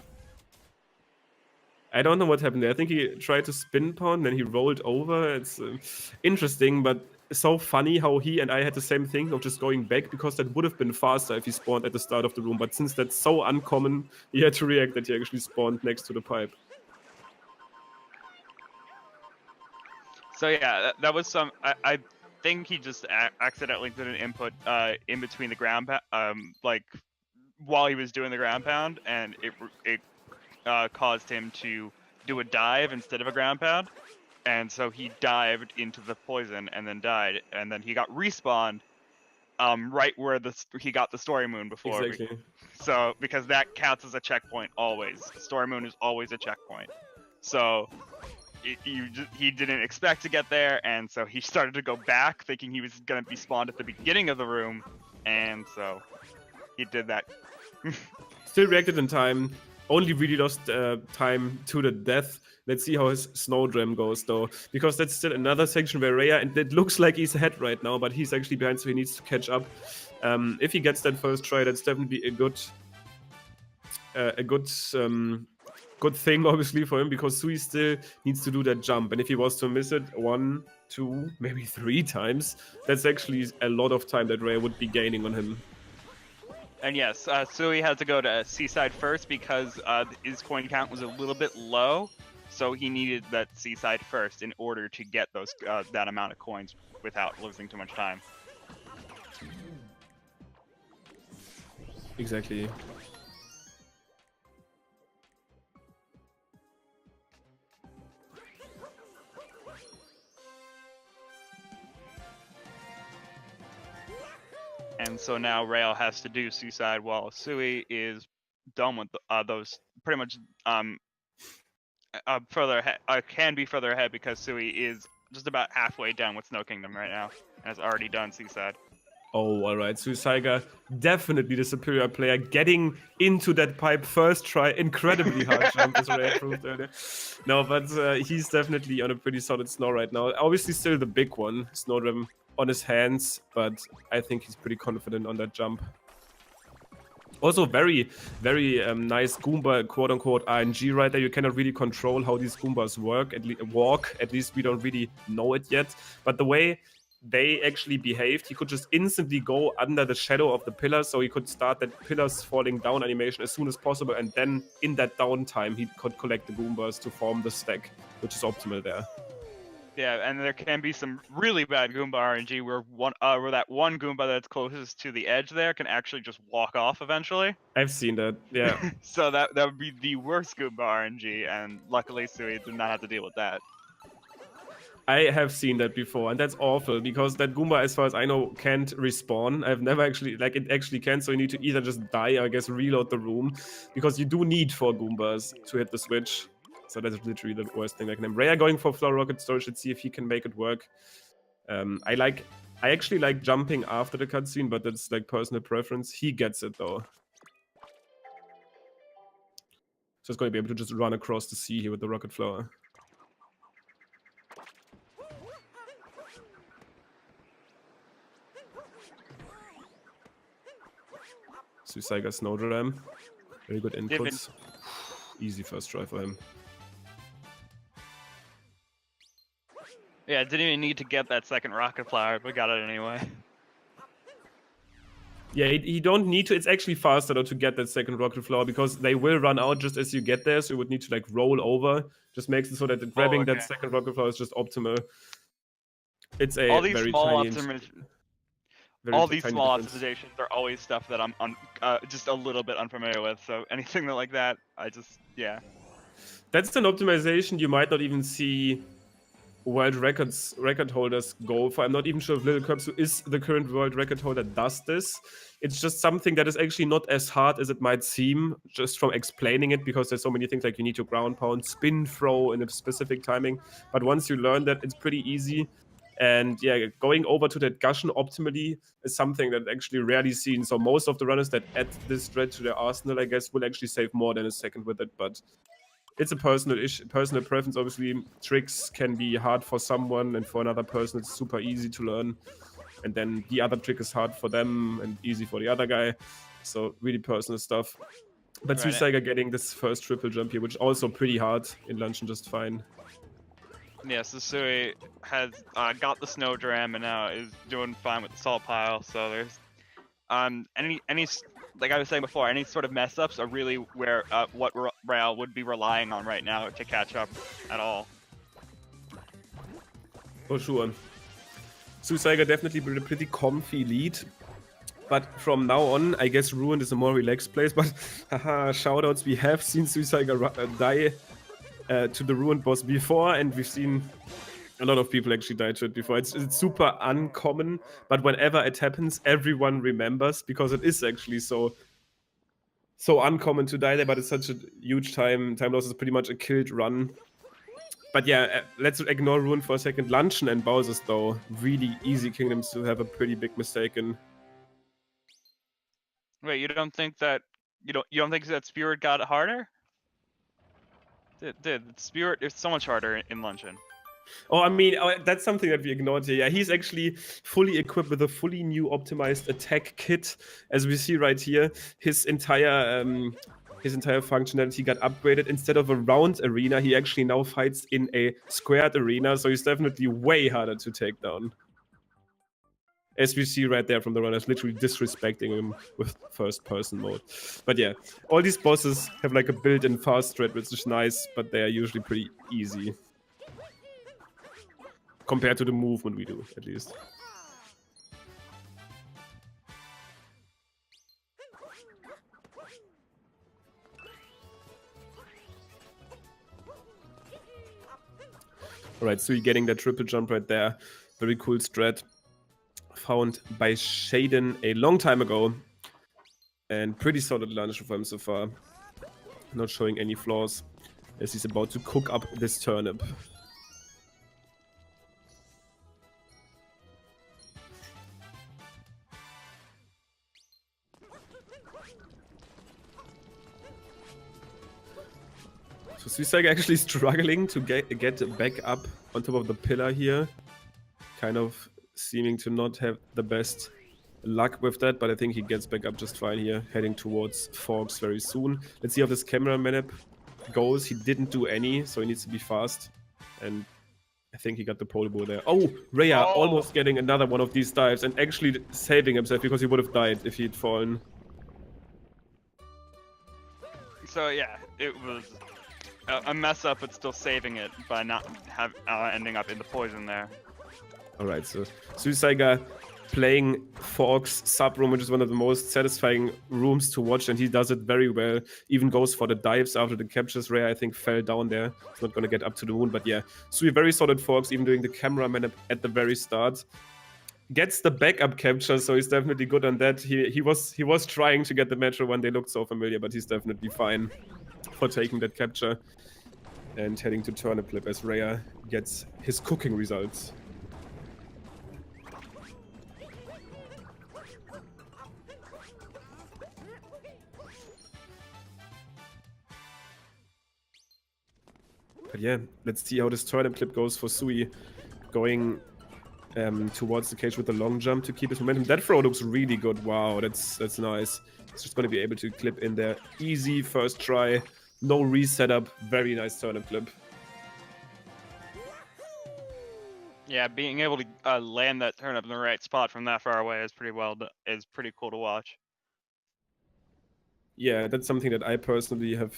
A: I don't know what happened there. I think he tried to spin pawn, then he rolled over. It's interesting, but so funny how he and I had the same thing of just going back, because that would have been faster if he spawned at the start of the room. But since that's so uncommon, he had to react that he actually spawned next to the pipe.
B: So yeah, that was some. I think he just accidentally did an input in between the ground like while he was doing the ground pound, and it caused him to do a dive instead of a ground pound, and so he dived into the poison and then died, and then he got respawned right where he got the story moon before.
A: Exactly.
B: So because that counts as a checkpoint always. The story moon is always a checkpoint. So he didn't expect to get there, and so he started to go back thinking he was going to be spawned at the beginning of the room, and so he did that.
A: Still reacted in time. only really lost time to the death. Let's see how his Snowdram goes, though, because that's still another section where Rhea, and it looks like he's ahead right now, but he's actually behind, so he needs to catch up. If he gets that first try, that's definitely a good thing, obviously, for him, because Sui still needs to do that jump, and if he was to miss it 1, 2, maybe 3 times, that's actually a lot of time that Rhea would be gaining on him.
B: And yes, Sui had to go to Seaside first because his coin count was a little bit low, so he needed that Seaside first in order to get those that amount of coins without losing too much time.
A: Exactly.
B: And so now Rail has to do Seaside while Sui is done with those pretty much further ahead, can be further ahead because Sui is just about halfway done with Snow Kingdom right now and has already done Seaside.
A: Oh, alright. Suisaiga, definitely the superior player, getting into that pipe first try. Incredibly hard jump, as Ray proved earlier. No, but he's definitely on a pretty solid snow right now. Obviously, still the big one, Snowdram on his hands, but I think he's pretty confident on that jump. Also, very, very nice Goomba, quote-unquote, RNG right there. You cannot really control how these Goombas work, at least we don't really know it yet. But the way they actually behaved, he could just instantly go under the shadow of the pillars, so he could start that pillars falling down animation as soon as possible, and then in that downtime, he could collect the Goombas to form the stack, which is optimal there.
B: Yeah, and there can be some really bad Goomba RNG where that one Goomba that's closest to the edge there can actually just walk off eventually.
A: I've seen that, yeah.
B: So that would be the worst Goomba RNG, and luckily Sui did not have to deal with that.
A: I have seen that before, and that's awful, because that Goomba, as far as I know, can't respawn. I've never actually, it actually can, so you need to either just die or, I guess, reload the room, because you do need 4 Goombas to hit the switch. So that's literally the worst thing I can. Rhea going for Flower Rocket Storage, let's see if he can make it work. I actually like jumping after the cutscene, but that's like personal preference. He gets it, though. So he's going to be able to just run across the sea here with the Rocket Flower. Suisaiga Snowdram. Very good inputs. Easy first try for him.
B: Yeah, didn't even need to get that second rocket flower, but got it anyway.
A: Yeah, you don't need to. It's actually faster though to get that second rocket flower, because they will run out just as you get there, so you would need to like roll over. Just makes it so that grabbing that second rocket flower is just optimal. It's a very tiny.
B: All these small optimizations are always stuff that I'm just a little bit unfamiliar with. So anything like that, yeah. That's
A: an optimization you might not even see world record holders go for. I'm not even sure if Little Curbs, who is the current world record holder, does this. It's just something that is actually not as hard as it might seem, just from explaining it, because there's so many things, like you need to ground pound, spin throw in a specific timing. But once you learn that, it's pretty easy. And yeah, going over to that Gushen optimally is something that actually rarely seen. So most of the runners that add this thread to their arsenal, I guess, will actually save more than a second with it. But it's a personal preference. Obviously, tricks can be hard for someone, and for another person, it's super easy to learn. And then the other trick is hard for them and easy for the other guy. So really personal stuff. But Suisaiga getting this first triple jump here, which is also pretty hard in Luncheon, just fine.
B: Yeah, so Sui has got the Snowdram and now is doing fine with the salt pile. So there's any like I was saying before, any sort of mess ups are really where what Rail would be relying on right now to catch up at all.
A: For sure. Suisaiga definitely with a pretty comfy lead. But from now on, I guess Ruined is a more relaxed place. But haha, shoutouts, we have seen Suisaiga die to the Ruined boss before, and we've seen a lot of people actually die to it before. It's super uncommon, but whenever it happens, everyone remembers, because it is actually so uncommon to die there, but it's such a huge time loss. Is pretty much a killed run. But yeah, let's ignore Ruin for a second. Luncheon and Bowser's, though, really easy kingdoms to have a pretty big mistake in.
B: Wait, you don't think that Spirit got it harder? Dude, Spirit is so much harder in Luncheon.
A: Oh, I mean, that's something that we ignored here. Yeah, he's actually fully equipped with a fully new optimized attack kit. As we see right here, his entire functionality got upgraded. Instead of a round arena, he actually now fights in a squared arena, so he's definitely way harder to take down. As we see right there from the runners, literally disrespecting him with first-person mode. But yeah, all these bosses have like a built-in fast threat, which is nice, but they are usually pretty easy. Compared to the movement we do, at least. Alright, so you're getting that triple jump right there. Very cool strat. Found by Shaden a long time ago. And pretty solid launch for him so far. Not showing any flaws as he's about to cook up this turnip. So Suisaiga actually struggling to get back up on top of the pillar here. Kind of seeming to not have the best luck with that, but I think he gets back up just fine here, heading towards Forks very soon. Let's see how this camera map goes. He didn't do any, so he needs to be fast. And I think he got the pole ball there. Oh, Rhea almost getting another one of these dives and actually saving himself because he would have died if he'd fallen.
B: So yeah, it was a mess up, but still saving it by not ending up in the poison there.
A: Alright, so Suisaiga playing Forks sub room, which is one of the most satisfying rooms to watch, and he does it very well. Even goes for the dives after the captures. Rhea, I think, fell down there. He's not going to get up to the moon, but yeah. Sui very solid Forks, even doing the cameraman at the very start. Gets the backup capture, so he's definitely good on that. He was trying to get the Metro when they looked so familiar, but he's definitely fine for taking that capture. And heading to turnip clip as Rhea gets his cooking results. But yeah, let's see how this turnip clip goes for Sui. Going towards the cage with the long jump to keep his momentum. That throw looks really good. Wow, that's nice. He's just going to be able to clip in there. Easy first try. No reset up. Very nice turnip clip.
B: Yeah, being able to land that turnip in the right spot from that far away is pretty cool to watch.
A: Yeah, that's something that I personally have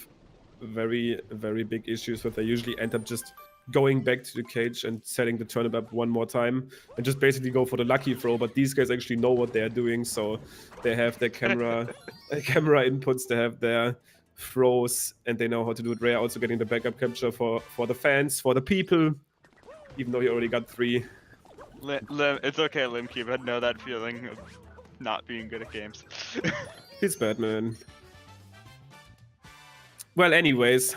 A: very, very big issues with. I usually end up just going back to the cage and setting the turnip up one more time and just basically go for the lucky throw, but these guys actually know what they're doing, so they have their camera inputs, they have their throws, and they know how to do it. Rhea also getting the backup capture for the fans, for the people, even though he already got 3.
B: It's okay, Limcube. I know that feeling of not being good at games.
A: He's Batman. Well, anyways,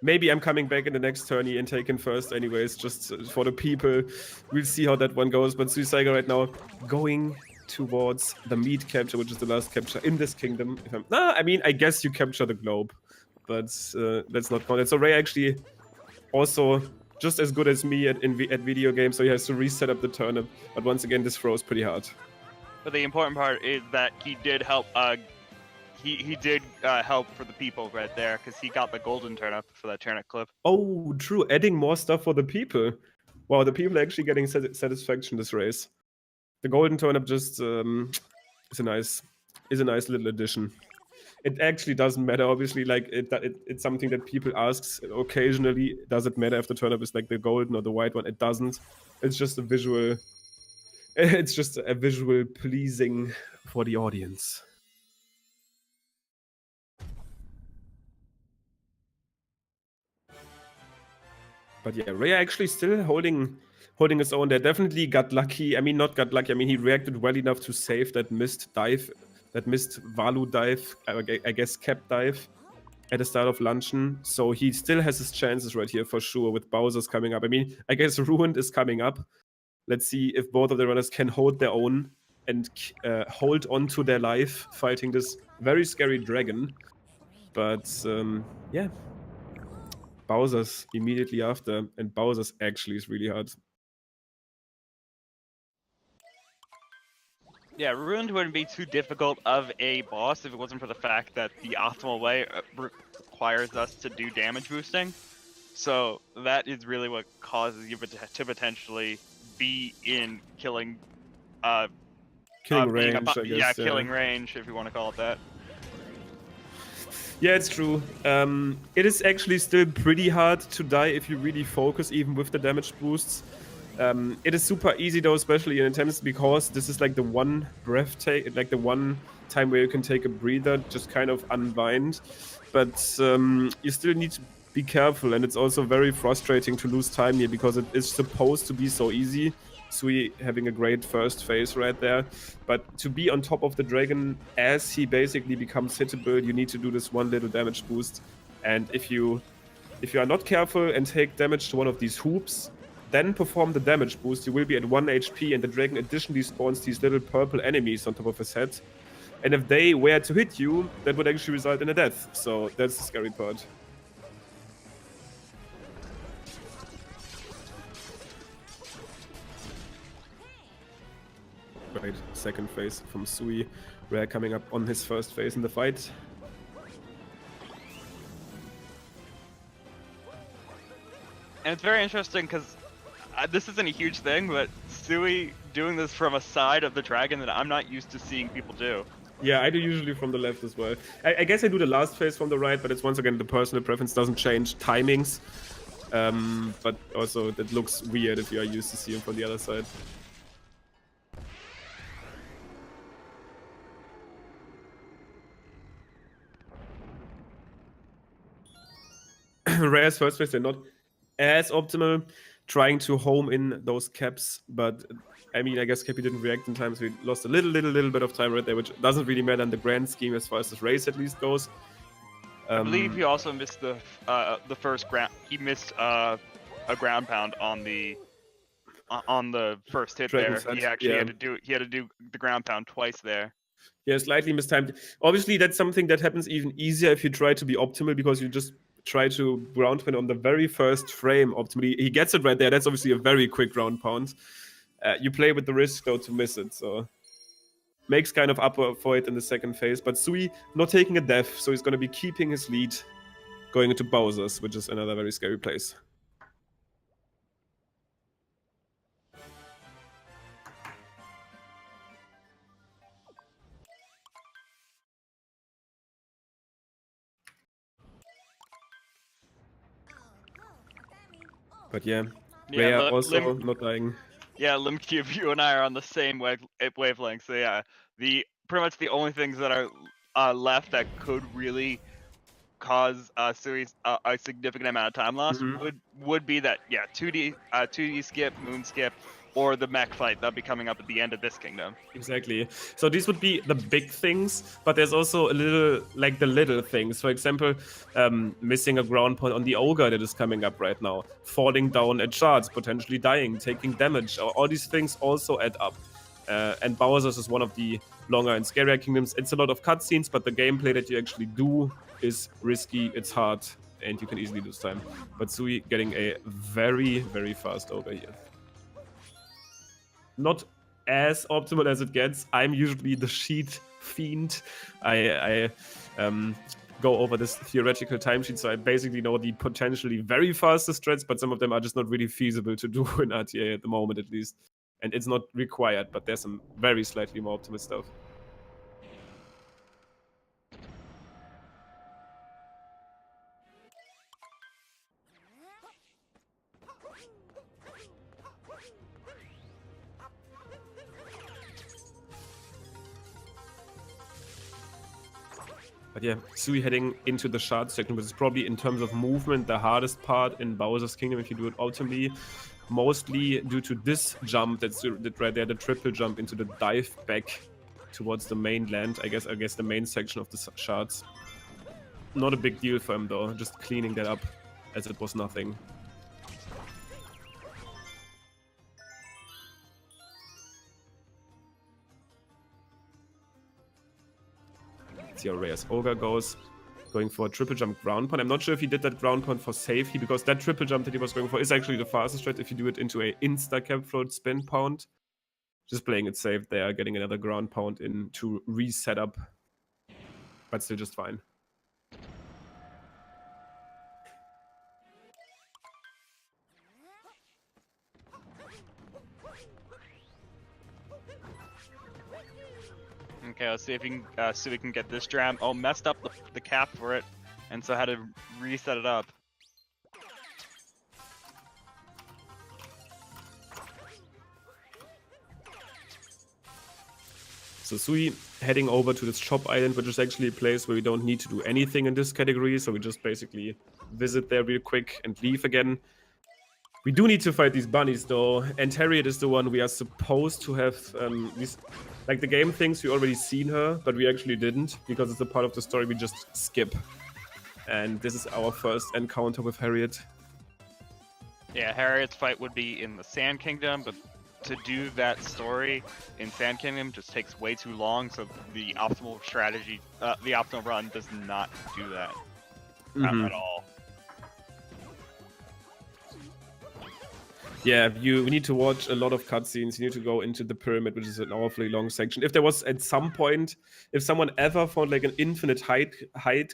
A: maybe I'm coming back in the next tourney and taking first anyways, just for the people. We'll see how that one goes. But Suisaiga right now going towards the meat capture, which is the last capture in this kingdom. I mean, I guess you capture the globe, but let's not count it. So Ray actually also just as good as me at video games, so he has to reset up the turnip. But once again, this throw is pretty hard.
B: But the important part is that he did help. He did help for the people right there, because he got the golden turnip for that turnip clip.
A: Oh, true. Adding more stuff for the people. Wow, the people are actually getting satisfaction this race. The golden turnip just is a nice little addition. It actually doesn't matter, obviously. Like it's something that people ask occasionally. Does it matter if the turnip is like the golden or the white one? It doesn't. It's just a visual. It's just a visual pleasing for the audience. But yeah, Rhea actually still holding his own there. Definitely got lucky. I mean, not got lucky. I mean, he reacted well enough to save that missed dive, that missed Valu dive, I guess cap dive at the start of Luncheon. So he still has his chances right here for sure with Bowser's coming up. I mean, I guess Ruined is coming up. Let's see if both of the runners can hold their own and hold on to their life fighting this very scary dragon. But yeah, Bowser's immediately after, and Bowser's actually is really hard.
B: Yeah, Ruined wouldn't be too difficult of a boss if it wasn't for the fact that the optimal way requires us to do damage boosting. So that is really what causes you to potentially be in killing,
A: Killing
B: being
A: range, I guess.
B: killing range, if you want to call it that.
A: Yeah, it's true. It is actually still pretty hard to die if you really focus, even with the damage boosts. It is super easy though, especially in attempts, because this is like the one like the one time where you can take a breather, just kind of unwind. But you still need to be careful, and it's also very frustrating to lose time here because it is supposed to be so easy. Sui having a great first phase right there, but to be on top of the dragon as he basically becomes hittable, you need to do this one little damage boost. And if you are not careful and take damage to one of these hoops, then perform the damage boost, you will be at 1 HP, and the dragon additionally spawns these little purple enemies on top of his head. And if they were to hit you, that would actually result in a death. So that's the scary part. Great second phase from Sui, Rare coming up on his first phase in the fight.
B: And it's very interesting because this isn't a huge thing, but Sui doing this from a side of the dragon that I'm not used to seeing people do.
A: Yeah, I do usually from the left as well. I guess I do the last phase from the right, but it's once again the personal preference doesn't change timings. But also that looks weird if you are used to seeing from the other side. Rare's first phase, they're not as optimal, trying to home in those caps, but I mean, I guess Cappy didn't react in time, so we lost a little bit of time right there, which doesn't really matter in the grand scheme as far as this race at least goes.
B: I believe he also missed the first ground. He missed a ground pound on the first hit there. He actually had to do the ground pound twice there.
A: Yeah, slightly mistimed. Obviously, that's something that happens even easier if you try to be optimal, because you just try to ground pound on the very first frame optimally. He gets it right there. That's obviously a very quick ground pound. You play with the risk though to miss it, so makes kind of up for it in the second phase. But Sui not taking a death, so he's going to be keeping his lead, going into Bowser's, which is another very scary place. But yeah, Rhea also not dying.
B: Yeah, Limcube, you and I are on the same wavelength. So yeah, pretty much the only things that are left that could really cause Sui a significant amount of time loss would be that 2D skip, moon skip, or the mech fight that'll be coming up at the end of this kingdom.
A: Exactly. So these would be the big things, but there's also a little, like the little things. For example, missing a ground point on the ogre that is coming up right now, falling down at shards, potentially dying, taking damage. All these things also add up. And Bowser's is one of the longer and scarier kingdoms. It's a lot of cutscenes, but the gameplay that you actually do is risky, it's hard, and you can easily lose time. But Sui getting a very, very fast ogre here. Not as optimal as it gets. I'm usually the sheet fiend. I go over this theoretical timesheet, so I basically know the potentially very fastest strats, but some of them are just not really feasible to do in RTA at the moment, at least. And it's not required, but there's some very slightly more optimal stuff. But yeah, Sui heading into the shard section, which is probably, in terms of movement, the hardest part in Bowser's Kingdom if you do it ultimately. Mostly due to this jump that's right there, the triple jump into the dive back towards the mainland. I guess the main section of the shards. Not a big deal for him though, just cleaning that up as it was nothing. See how Reyes Ogre goes. going for a triple jump ground pound. I'm not sure if he did that ground pound for safety, because that triple jump that he was going for is actually the fastest strat if you do it into a insta-cap float spin pound. Just playing it safe there, getting another ground pound in to reset up, but still just fine.
B: Okay, let's see if we can see if we can get this jam. Oh, messed up the cap for it, and so had to reset it up.
A: So Sui heading over to this shop island, which is actually a place where we don't need to do anything in this category, so we just basically visit there real quick and leave again. We do need to fight these bunnies though, and Harriet is the one we are supposed to have these, like the game thinks we already seen her, but we actually didn't, because it's a part of the story we just skip. And this is our first encounter with Harriet.
B: Yeah, Harriet's fight would be in the Sand Kingdom, but to do that story in Sand Kingdom just takes way too long, so the optimal strategy, the optimal run does not do that. Not at all.
A: Yeah, we need to watch a lot of cutscenes. You need to go into the pyramid, which is an awfully long section. If there was at some point, if someone ever found like an infinite height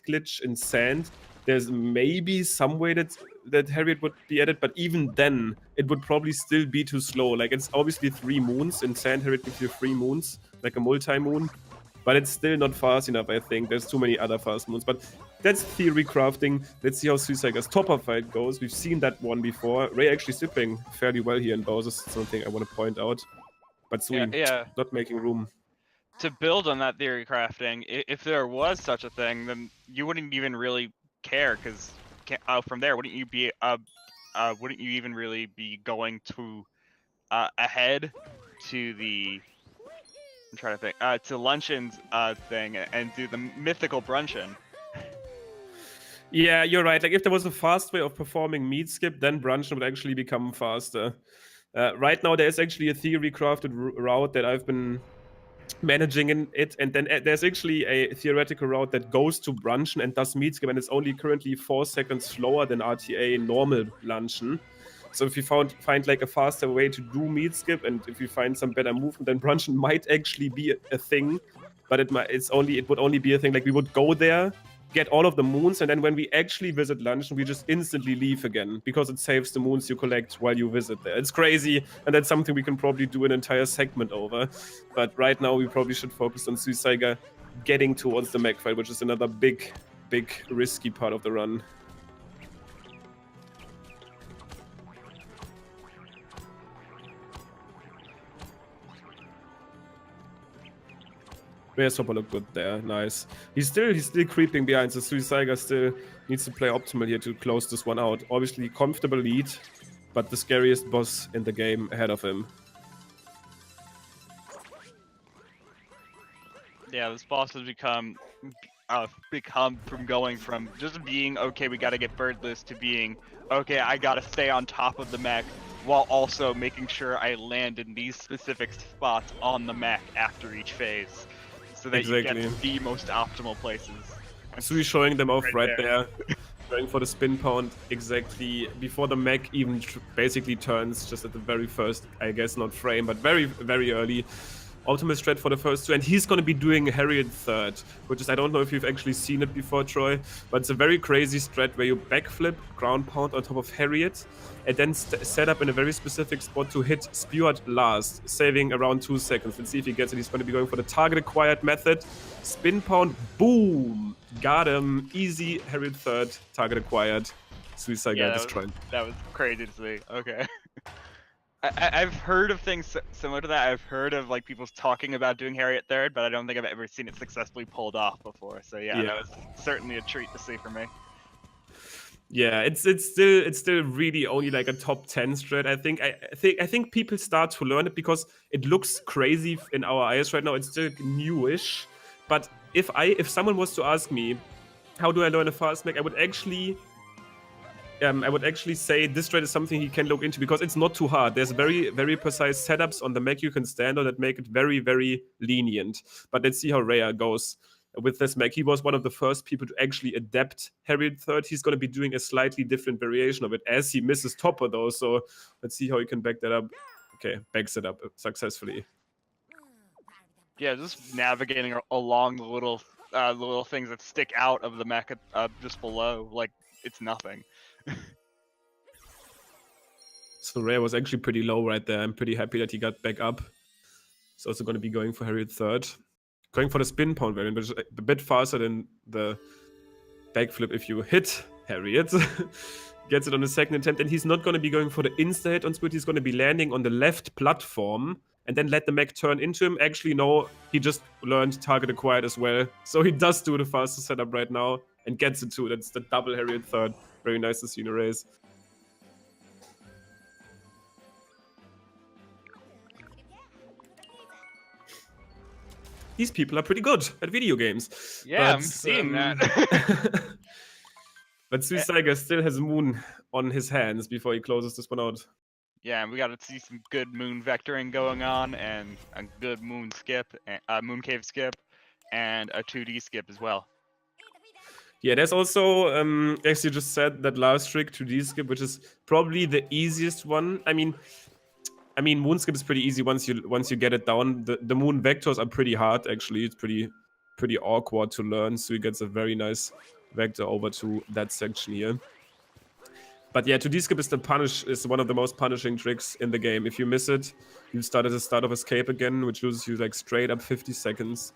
A: glitch in sand, there's maybe some way that Harriet would be at it, but even then, it would probably still be too slow. Like, it's obviously 3 moons. In sand, Harriet gives you 3 moons, like a multi-moon. But it's still not fast enough, I think. There's too many other fast moons. But that's theory crafting. Let's see how SuisaigaW's topper fight goes. We've seen that one before. Ray actually sipping fairly well here in Bowser's, something I want to point out. But Sui not making room.
B: To build on that theory crafting, if there was such a thing, then you wouldn't even really care, because from there, wouldn't you even really be going to ahead to the I'm trying to think to Luncheon's thing and do the mythical Brunchin?
A: Yeah, you're right. Like, if there was a fast way of performing meat skip, then Brunchin would actually become faster. Right now, there's actually a theory crafted route that I've been managing in it, and then there's actually a theoretical route that goes to Brunchin and does meat skip, and it's only currently 4 seconds slower than RTA normal Luncheon. So if you find like a faster way to do meat skip, and if you find some better movement, then Brunchin might actually be a thing. But it would only be a thing, like we would go there, get all of the moons, and then when we actually visit Luncheon, we just instantly leave again, because it saves the moons you collect while you visit there. It's crazy, and that's something we can probably do an entire segment over. But right now we probably should focus on SuisaigaW getting towards the mech fight, which is another big risky part of the run. Grasshopper looked good there, nice. He's still creeping behind, so SuisaigaW still needs to play optimal here to close this one out. Obviously, comfortable lead, but the scariest boss in the game ahead of him.
B: Yeah, this boss has become from going from just being, okay, we gotta get birdless, to being, okay, I gotta stay on top of the mech, while also making sure I land in these specific spots on the mech after each phase, so that you get the most optimal places.
A: Sui showing them off right there. Going for the spin pound exactly before the mech even basically turns, just at the very first, I guess not frame, but very, very early. Optimal strat for the first 2, and he's going to be doing Harriet third, which is, I don't know if you've actually seen it before, Troy, but it's a very crazy strat where you backflip, ground pound on top of Harriet, and then set up in a very specific spot to hit Spewart last, saving around 2 seconds. Let's see if he gets it. He's going to be going for the target acquired method. Spin pound, boom! Got him. Easy Harriet third, target acquired. SuisaigaW destroyed.
B: That was crazy to see. Okay. I've heard of things similar to that. I've heard of like people talking about doing Harriet third, but I don't think I've ever seen it successfully pulled off before. So yeah, that was certainly a treat to see for me.
A: Yeah, it's still really only like a top 10 strat. I think people start to learn it because it looks crazy in our eyes right now. It's still newish, but if someone was to ask me, how do I learn a fast mech, I would actually say this strat is something he can look into, because it's not too hard. There's very, very precise setups on the mech you can stand on that make it very, very lenient. But let's see how Rhea goes. with this mech. He was one of the first people to actually adapt Harriet III. He's going to be doing a slightly different variation of it as he misses Topper though. So let's see how he can back that up. Okay, backs it up successfully.
B: Yeah, just navigating along the little things that stick out of the mech just below, like it's nothing.
A: So Rhea was actually pretty low right there. I'm pretty happy that he got back up. He's also going to be going for Harriet III. Going for the spin pound variant, which is a bit faster than the backflip if you hit Harriet. Gets it on the second attempt, and he's not going to be going for the insta-hit on Squid. He's going to be landing on the left platform and then let the mech turn into him. Actually, no, he just learned target acquired as well. So he does do the fastest setup right now and gets it too. That's the double Harriet III. Very nice to see in a race. These people are pretty good at video games.
B: Yeah, I'm seeing that.
A: But Suisaiga still has Moon on his hands before he closes this one out.
B: Yeah, and we got to see some good Moon vectoring going on, and a good Moon skip, Moon cave skip, and a 2D skip as well.
A: Yeah, there's also, as you just said, that last trick, 2D skip, which is probably the easiest one. I mean, Moon skip is pretty easy once you get it down. The Moon vectors are pretty hard actually. It's pretty awkward to learn. So he gets a very nice vector over to that section here. But yeah, 2D skip is one of the most punishing tricks in the game. If you miss it, you start at the start of escape again, which loses you like straight up 50 seconds.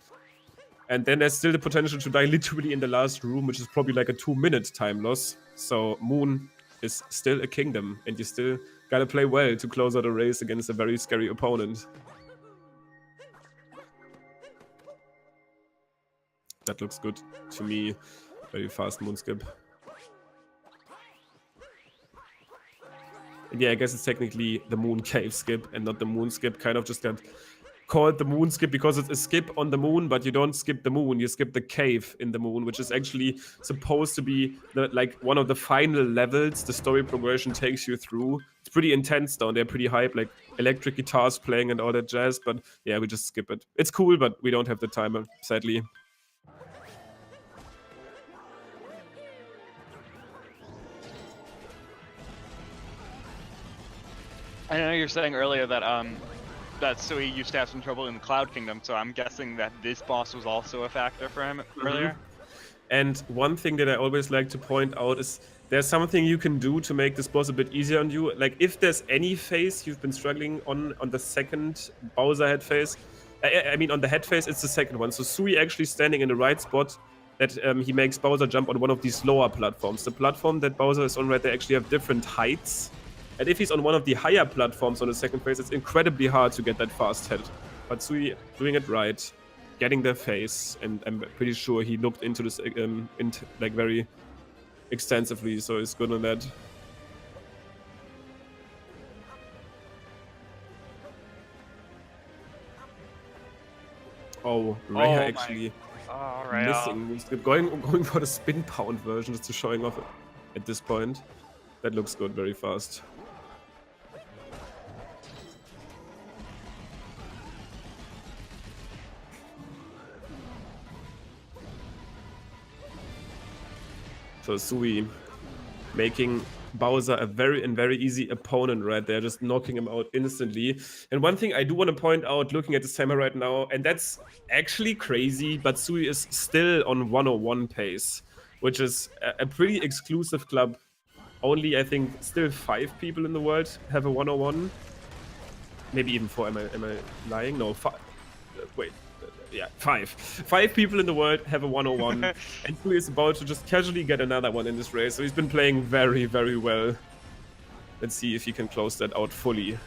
A: And then there's still the potential to die literally in the last room, which is probably like a 2-minute time loss. So Moon is still a kingdom, and you still gotta play well to close out a race against a very scary opponent. That looks good to me. Very fast Moon skip. And yeah, I guess it's technically the Moon cave skip and not the Moon skip. Kind of just got called the Moon skip because it's a skip on the moon, but you don't skip the moon, you skip the cave in the moon, which is actually supposed to be like one of the final levels the story progression takes you through. It's pretty intense down there, pretty hype, like electric guitars playing and all that jazz, but yeah, we just skip it. It's cool, but we don't have the timer, sadly.
B: I know you're saying earlier that Sui used to have some trouble in the Cloud Kingdom, so I'm guessing that this boss was also a factor for him earlier.
A: And one thing that I always like to point out is there's something you can do to make this boss a bit easier on you. Like if there's any phase you've been struggling on the second Bowser head phase, I mean on the head phase it's the second one. So Sui actually standing in the right spot that he makes Bowser jump on one of these lower platforms. The platform that Bowser is on right there actually have different heights. And if he's on one of the higher platforms on the second phase, it's incredibly hard to get that fast head. But Sui doing it right, getting the phase, and I'm pretty sure he looked into this like very extensively, so he's good on that. Oh, Rhea actually missing. Going for the spin pound version just to showing off at this point. That looks good, very fast. So Sui making Bowser a very easy opponent right there, just knocking him out instantly. And one thing I do want to point out looking at this timer right now, and that's actually crazy, but Sui is still on 101 pace, which is a pretty exclusive club. Only, I think, still 5 people in the world have a 101. Maybe even 4, am I lying? No, 5. Wait. Yeah, 5. 5 people in the world have a 101, and Sui is about to just casually get another one in this race. So he's been playing very well. Let's see if he can close that out fully.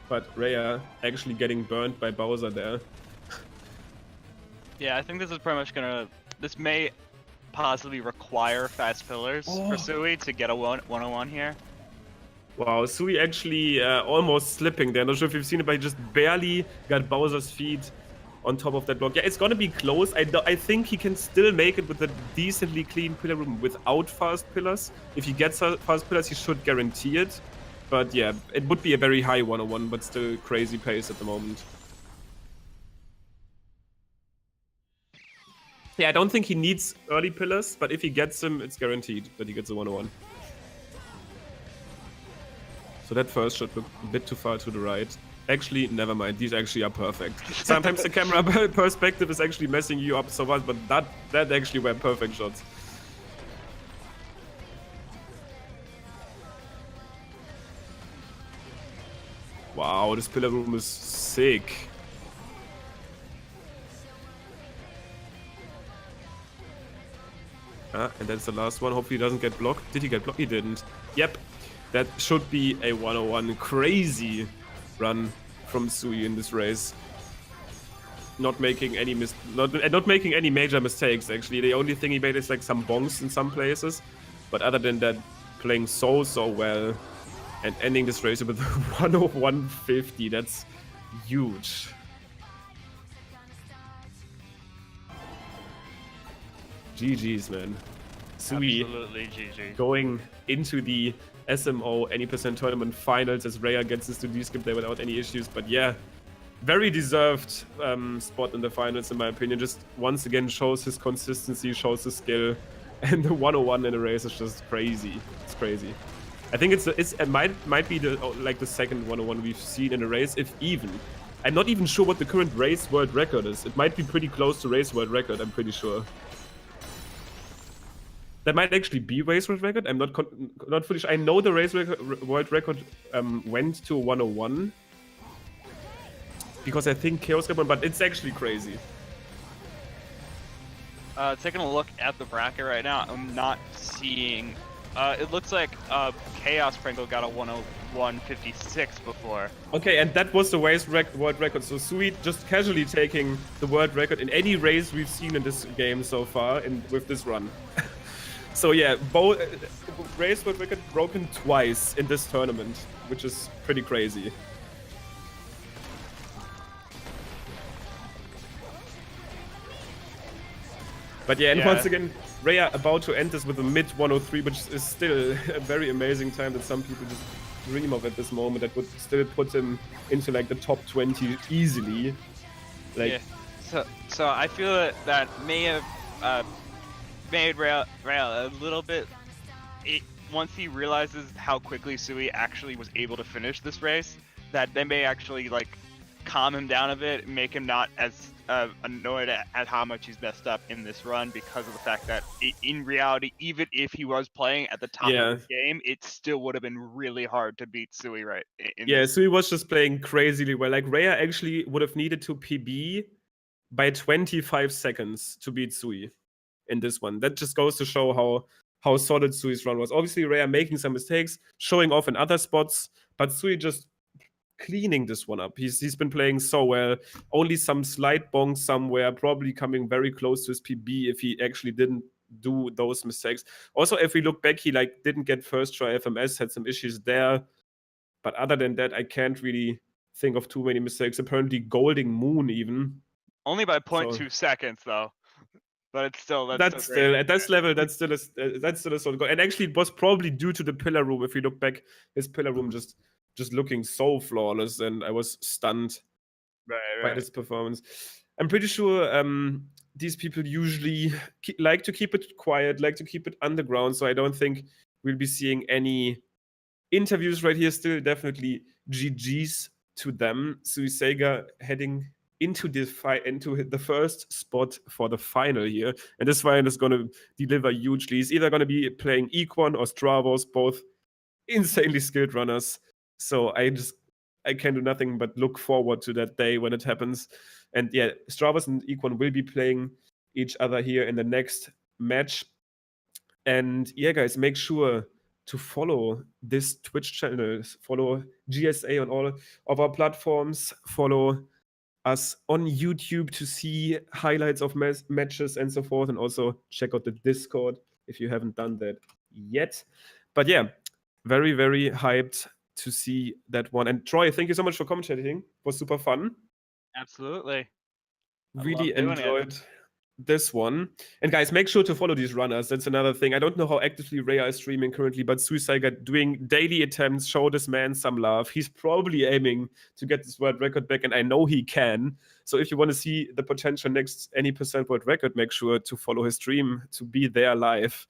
A: But Rhea actually getting burned by Bowser there.
B: Yeah, I think this is pretty much gonna... This may possibly require fast pillars for Sui to get a 101 here.
A: Wow, Sui actually almost slipping there. Not sure if you've seen it, but he just barely got Bowser's feet on top of that block. Yeah, it's gonna be close. I think he can still make it with a decently clean pillar room without fast pillars. If he gets fast pillars, he should guarantee it. But yeah, it would be a very high 101, but still crazy pace at the moment. Yeah, I don't think he needs early pillars, but if he gets them, it's guaranteed that he gets a 101. So that first should look a bit too far to the right. Actually, never mind. These actually are perfect. Sometimes the camera perspective is actually messing you up so much, but that actually were perfect shots. Wow, this pillar room is sick. And that's the last one. Hopefully he doesn't get blocked. Did he get blocked? He didn't. Yep. That should be a 101. Crazy run from Sui in this race. Not making any not making any major mistakes, actually. The only thing he made is like some bonks in some places. But other than that, playing so well and ending this race with 101.50. That's huge. GG's, man. Sui
B: Absolutely GG.
A: going into the SMO Any% tournament finals as Rhea gets this to D-skip there without any issues. But yeah, very deserved spot in the finals, in my opinion. Just once again shows his consistency, shows his skill, and the 101 in a race is just crazy. It's crazy. I think it might be the second 101 we've seen in a race, if even. I'm not even sure what the current race world record is. It might be pretty close to race world record, I'm pretty sure. That might actually be race world record. I'm not fully sure. I know the race world record went to 101 because I think Chaos got one, but it's actually crazy.
B: Taking a look at the bracket right now, I'm not seeing. It looks like Chaos Pringle got a 101.56 before.
A: Okay, and that was the race world record. So Sui just casually taking the world record in any race we've seen in this game so far, with this run. So yeah, both race world record broken twice in this tournament, which is pretty crazy. But yeah, and once again, Rhea about to end this with a mid 103, which is still a very amazing time that some people just dream of at this moment. That would still put him into like the top 20 easily. Like,
B: yeah. So I feel that may have made Rail a little bit. Once he realizes how quickly Sui actually was able to finish this race, that they may actually like calm him down a bit, make him not as annoyed at how much he's messed up in this run, because of the fact that in reality, even if he was playing at the top of the game, it still would have been really hard to beat Sui, right?
A: Sui was just playing crazily well. Like Rhea actually would have needed to PB by 25 seconds to beat Sui in this one. That just goes to show how solid Sui's run was. Obviously, Rhea making some mistakes, showing off in other spots, but Sui just cleaning this one up. He's been playing so well. Only some slight bonks somewhere, probably coming very close to his PB if he actually didn't do those mistakes. Also, if we look back, he like didn't get first try FMS, had some issues there. But other than that, I can't really think of too many mistakes. Apparently, Golding Moon even.
B: Only by 0.2 seconds though. But it's still
A: that's still at this level. That's still a solid goal. And actually, it was probably due to the pillar room. If we look back, his pillar room just looking so flawless, and I was stunned by this performance. I'm pretty sure these people usually like to keep it quiet, like to keep it underground. So I don't think we'll be seeing any interviews right here. Still, definitely GGs to them. Suisaiga heading into the first spot for the final here, and this final is going to deliver hugely. He's either going to be playing Equan or Stravos, both insanely skilled runners. So I can do nothing but look forward to that day when it happens. And yeah, Stravos and Equan will be playing each other here in the next match. And yeah, guys, make sure to follow this Twitch channel, follow GSA on all of our platforms, follow us on YouTube to see highlights of matches and so forth, and also check out the Discord if you haven't done that yet. But yeah, very, very hyped to see that one. And Troy, thank you so much for commentating. It was super fun.
B: Absolutely.
A: Really
B: doing it.
A: enjoyed this one. And guys, make sure to follow these runners. That's another thing. I don't know how actively Rhea is streaming currently, but Suisaiga doing daily attempts. Show this man some love. He's probably aiming to get this world record back, and I know he can. So if you want to see the potential next any percent world record, make sure to follow his stream to be there live.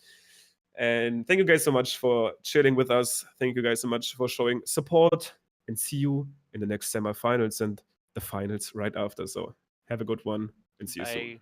A: And thank you guys so much for chilling with us. Thank you guys so much for showing support, and see you in the next semifinals and the finals right after. So have a good one and see you soon.
B: Bye.